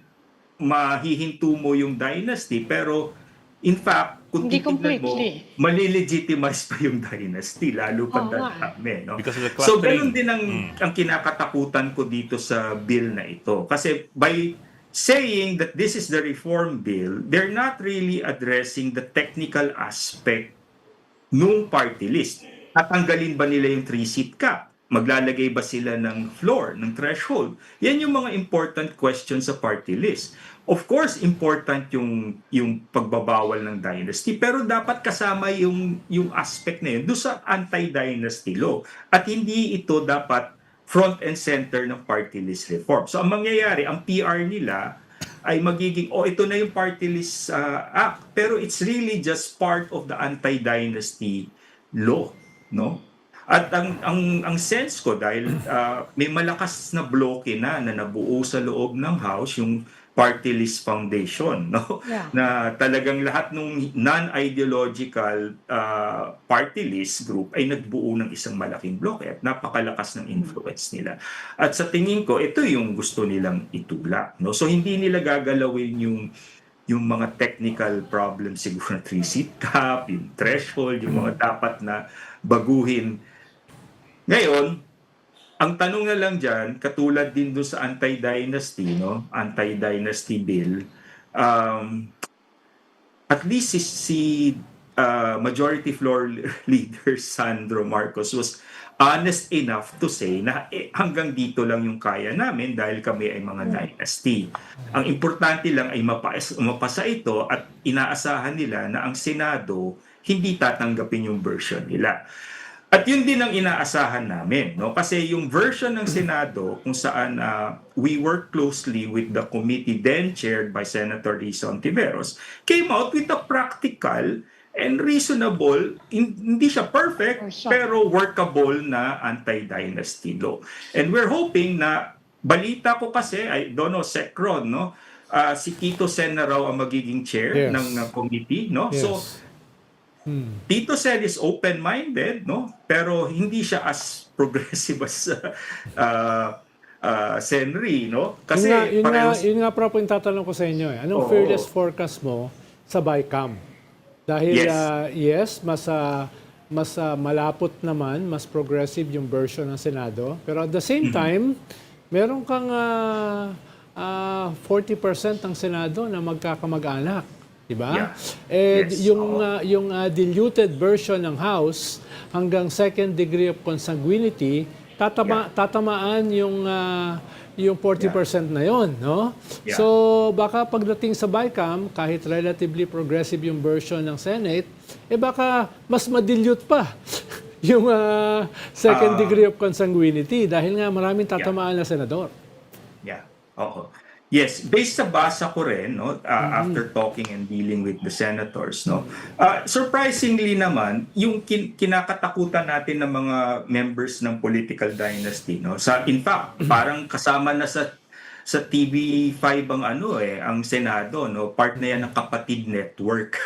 mahihinto mo yung dynasty, pero in fact, kung Hindi titignan mo, completely. malilegitimize pa yung dynasty, lalo pa Oo nga. dami, no? Because of the So, clustering. ganun din ang kinakatakutan ko dito sa bill na ito. Kasi by saying that this is the reform bill, they're not really addressing the technical aspect nung party list. Tatanggalin ba nila yung 3-seat cap? Maglalagay ba sila ng floor, ng threshold? Yan yung mga important questions sa party list. Of course, important yung pagbabawal ng dynasty, pero dapat kasama yung aspect na yun doon sa anti-dynasty law. At hindi ito dapat front and center ng party list reform. So ang mangyayari, ang PR nila ay magiging, ito na yung party list act, pero it's really just part of the anti-dynasty law, no? At ang sense ko, dahil may malakas na bloke na nabuo sa loob ng House, yung Party List Foundation, no? Yeah. Na talagang lahat ng non-ideological party list group ay nagbuo ng isang malaking bloke at napakalakas ng influence nila. At sa tingin ko, ito yung gusto nilang itulak, no? So hindi nila gagalawin yung mga technical problems siguro na 3-seat cap, yung threshold, yung mga dapat na baguhin. Ngayon, ang tanong na lang dyan, katulad din doon sa anti-dynasty, no? Anti-dynasty bill, at least si Majority Floor Leader Sandro Marcos was honest enough to say na hanggang dito lang yung kaya namin dahil kami ay mga dynasty. Ang importante lang ay mapasa ito at inaasahan nila na ang Senado hindi tatanggapin yung version nila. At yun din ang inaasahan namin, no? Kasi yung version ng Senado kung saan we work closely with the committee then chaired by Senator Risa Ontiveros came out with a practical and reasonable, hindi siya perfect, pero workable na anti-dynasty law. And we're hoping na, balita ko kasi, I don't know, Secron, no? Si Tito Sen na raw ang magiging chair Yes. ng committee, no? Yes. So, Tito Sen is open-minded, no? Pero hindi siya as progressive as Senri, no? Kasi Yun nga po yung tatanong ko sa inyo. Anong Oo. fearless forecast mo sa BICAM? Dahil Yes. mas malapot naman, mas progressive yung version ng Senado. Pero at the same time, meron kang 40% ng Senado na magkakamag-anak. Diba? Yeah. And Yes. yung diluted version ng House hanggang second degree of consanguinity, tatamaan yung 40% na yon, no? Yeah. So baka pagdating sa BICAM, kahit relatively progressive yung version ng Senate, baka mas ma-dilute pa yung second degree of consanguinity dahil nga maraming tatamaan na senador. Yeah. Oo. Yes, based sa basa ko rin, no, after talking and dealing with the senators, no, surprisingly naman, yung kinakatakutan natin ng mga members ng political dynasty, no, in fact, parang kasama na sa TV5 ang Senado, no, part na yan ng Kapatid Network.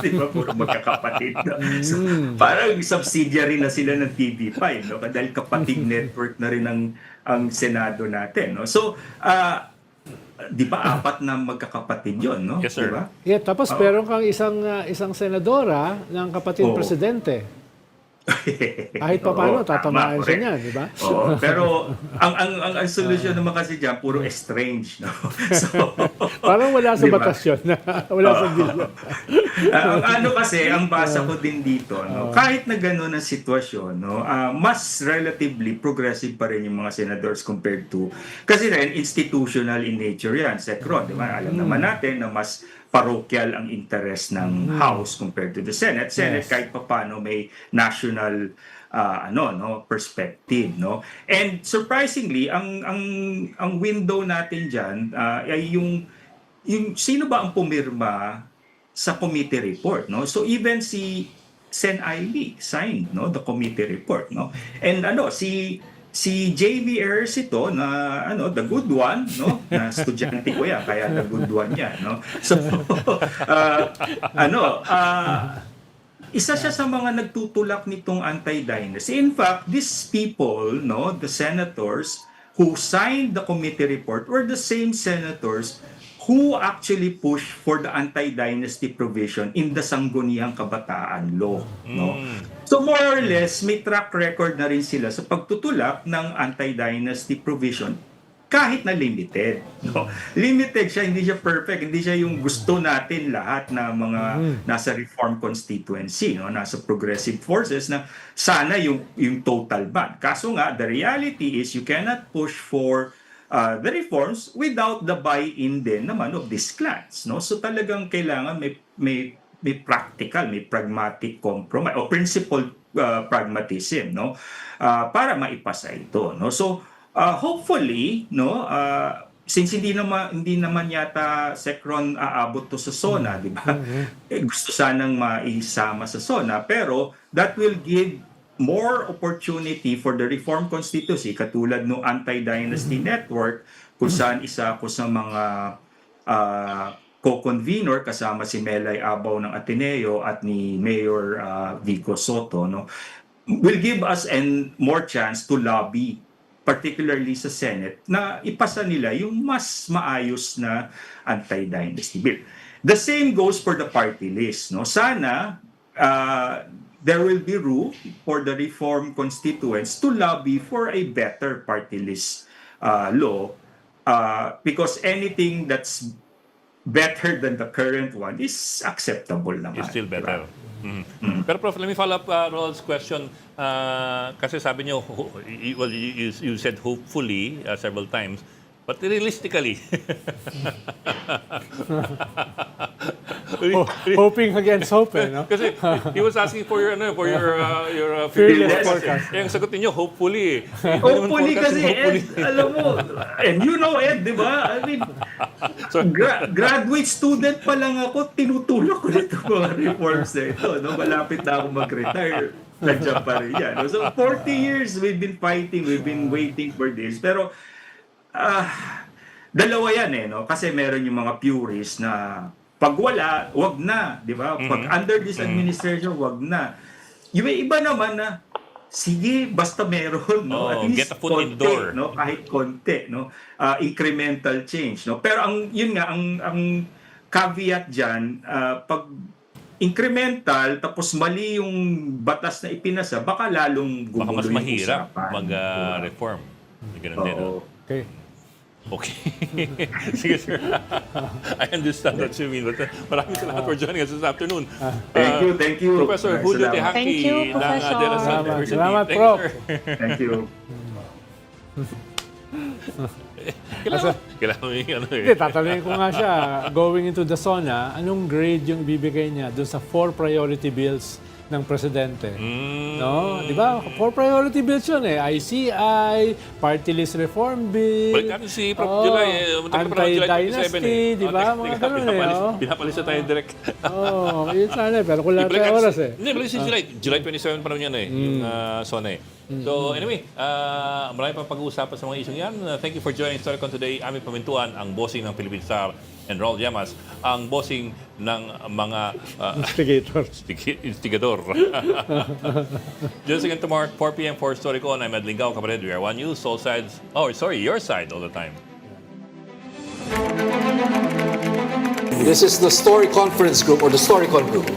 Di ba, puro magkakapatid. No? So, parang subsidiary na sila ng TV5, no, dahil Kapatid Network na rin ang Senado natin, no. So, di ba apat na magkakapatid yon, no? Yes, sir. Di ba? Yeah, tapos meron kang isang senadora ng kapatid Oo. presidente. Kahit pa paano, tatamaan siya niyan, di ba? Oo, pero ang solusyon naman kasi diyan puro estranged, no. So, Parang wala sa di ba? batas yun. Wala sa bill. ang kasi, ang basa ko din dito, no, kahit na gano'n ang sitwasyon, no, mas relatively progressive pa rin yung mga senators compared to, kasi rin, institutional in nature yan, Secron, di ba? Alam naman natin na mas parochial ang interest ng House compared to the Senate. Senate, kahit pa paano, may national perspective, no. And surprisingly, ang window natin diyan ay yung sino ba ang pumirma sa committee report, no. So even si Sen Ailey signed, no, the committee report, no. And si JV Ejercito na the good one, no, na estudyante ko yan kaya the good one yan, no. So isa siya sa mga nagtutulak nitong anti-dynasty. In fact, these people, no, the senators who signed the committee report were the same senators who actually pushed for the anti-dynasty provision in the Sangguniang Kabataan Law, no. So more or less may track record na rin sila sa pagtutulak ng anti-dynasty provision kahit na limited, no. Limited siya, hindi siya perfect, hindi siya yung gusto natin lahat na mga nasa reform constituency, no, nasa progressive forces na sana yung total ban. Kaso nga the reality is you cannot push for the reforms without the buy-in din naman of these clans, no. So talagang kailangan may practical, may pragmatic compromise o principled pragmatism, no, para maipasa ito, no. So hopefully, no, since hindi naman yata Secron aabot to sa SONA, di ba? Gusto sanang maisama sa SONA, pero that will give more opportunity for the reform constituency katulad ng anti-dynasty network kung saan isa ko sa mga co-convenor kasama si Melay Abaw ng Ateneo at ni Mayor Vico Soto, no, will give us more chance to lobby particularly sa Senate na ipasa nila yung mas maayos na anti-dynasty bill. The same goes for the party list, no. Sana there will be room for the reform constituents to lobby for a better party list law, because anything that's better than the current one is acceptable naman. It's still di ba? better. Pero Prof, let me follow up Rol's question. Kasi sabi niyo, you said hopefully several times, but realistically. Hoping against hope, eh, no? Kasi he was asking for your Fearless forecast. Eh, ang sagot niyo, hopefully. Hopefully kasi, Hopefully. Ed, alam mo, and you know, Ed, di ba? I mean, So, graduate student pa lang ako, tinutulak ko nito mga reforms na ito. No? Malapit na ako mag-retire. Nandiyan pa rin yan. No? So, 40 years we've been fighting, we've been waiting for this. Pero, dalawa yan eh, no? Kasi meron yung mga purists na pag wala, wag na, di ba? Pag under this administration, wag na. Yung iba naman na, sige, basta meron, no? At least get a foot in konti, door. no? Kahit konti, no? Incremental change, no? Pero yun nga, ang caveat diyan, pag incremental tapos mali yung batas na ipinasa, baka lalong baka gumulo mas yung mahirap usapan. mag-reform. Ganun din. Oo. Okay. Okay. Sige, sir. I understand what you mean. But maraming salamat for joining us this afternoon. Thank you. Professor Maraming Julio salamat. Tehanqui Thank you, ng Professor. De La Salle University. Salamat, Thank you, Prof. sir. Thank you. Kailangan mo yung ano Hindi, eh. tatanungin ko nga siya, going into the SONA, anong grade yung bibigay niya doon sa 4 priority bills ng presidente? No? Di ba? 4 priority bills yun eh. ICI, Party List Reform Bill. Balik natin si Prof. July. Matagal pa naman July 27 Anti-dynasty, eh. di ba? Mga ganun eh. Oh. Pinapalis na tayo direct. Oo, yun sana eh. Pero wala tayong oras eh. Hindi, balik si July 27 pa naman yan eh. Yung SONA eh. So anyway, marami pang pag-uusapan sa mga isyong yan. Thank you for joining Storycon today. Aming pamintuan ang bossing ng Philippine Star and Raul Llamas, ang bossing ng mga Instigator. instigador. Just again tomorrow, 4 p.m. for Storycon. I'm Ed Lingao, kapatid. We are One News, all sides. Oh, sorry, your side all the time. This is the Story Conference Group or the Storycon Group.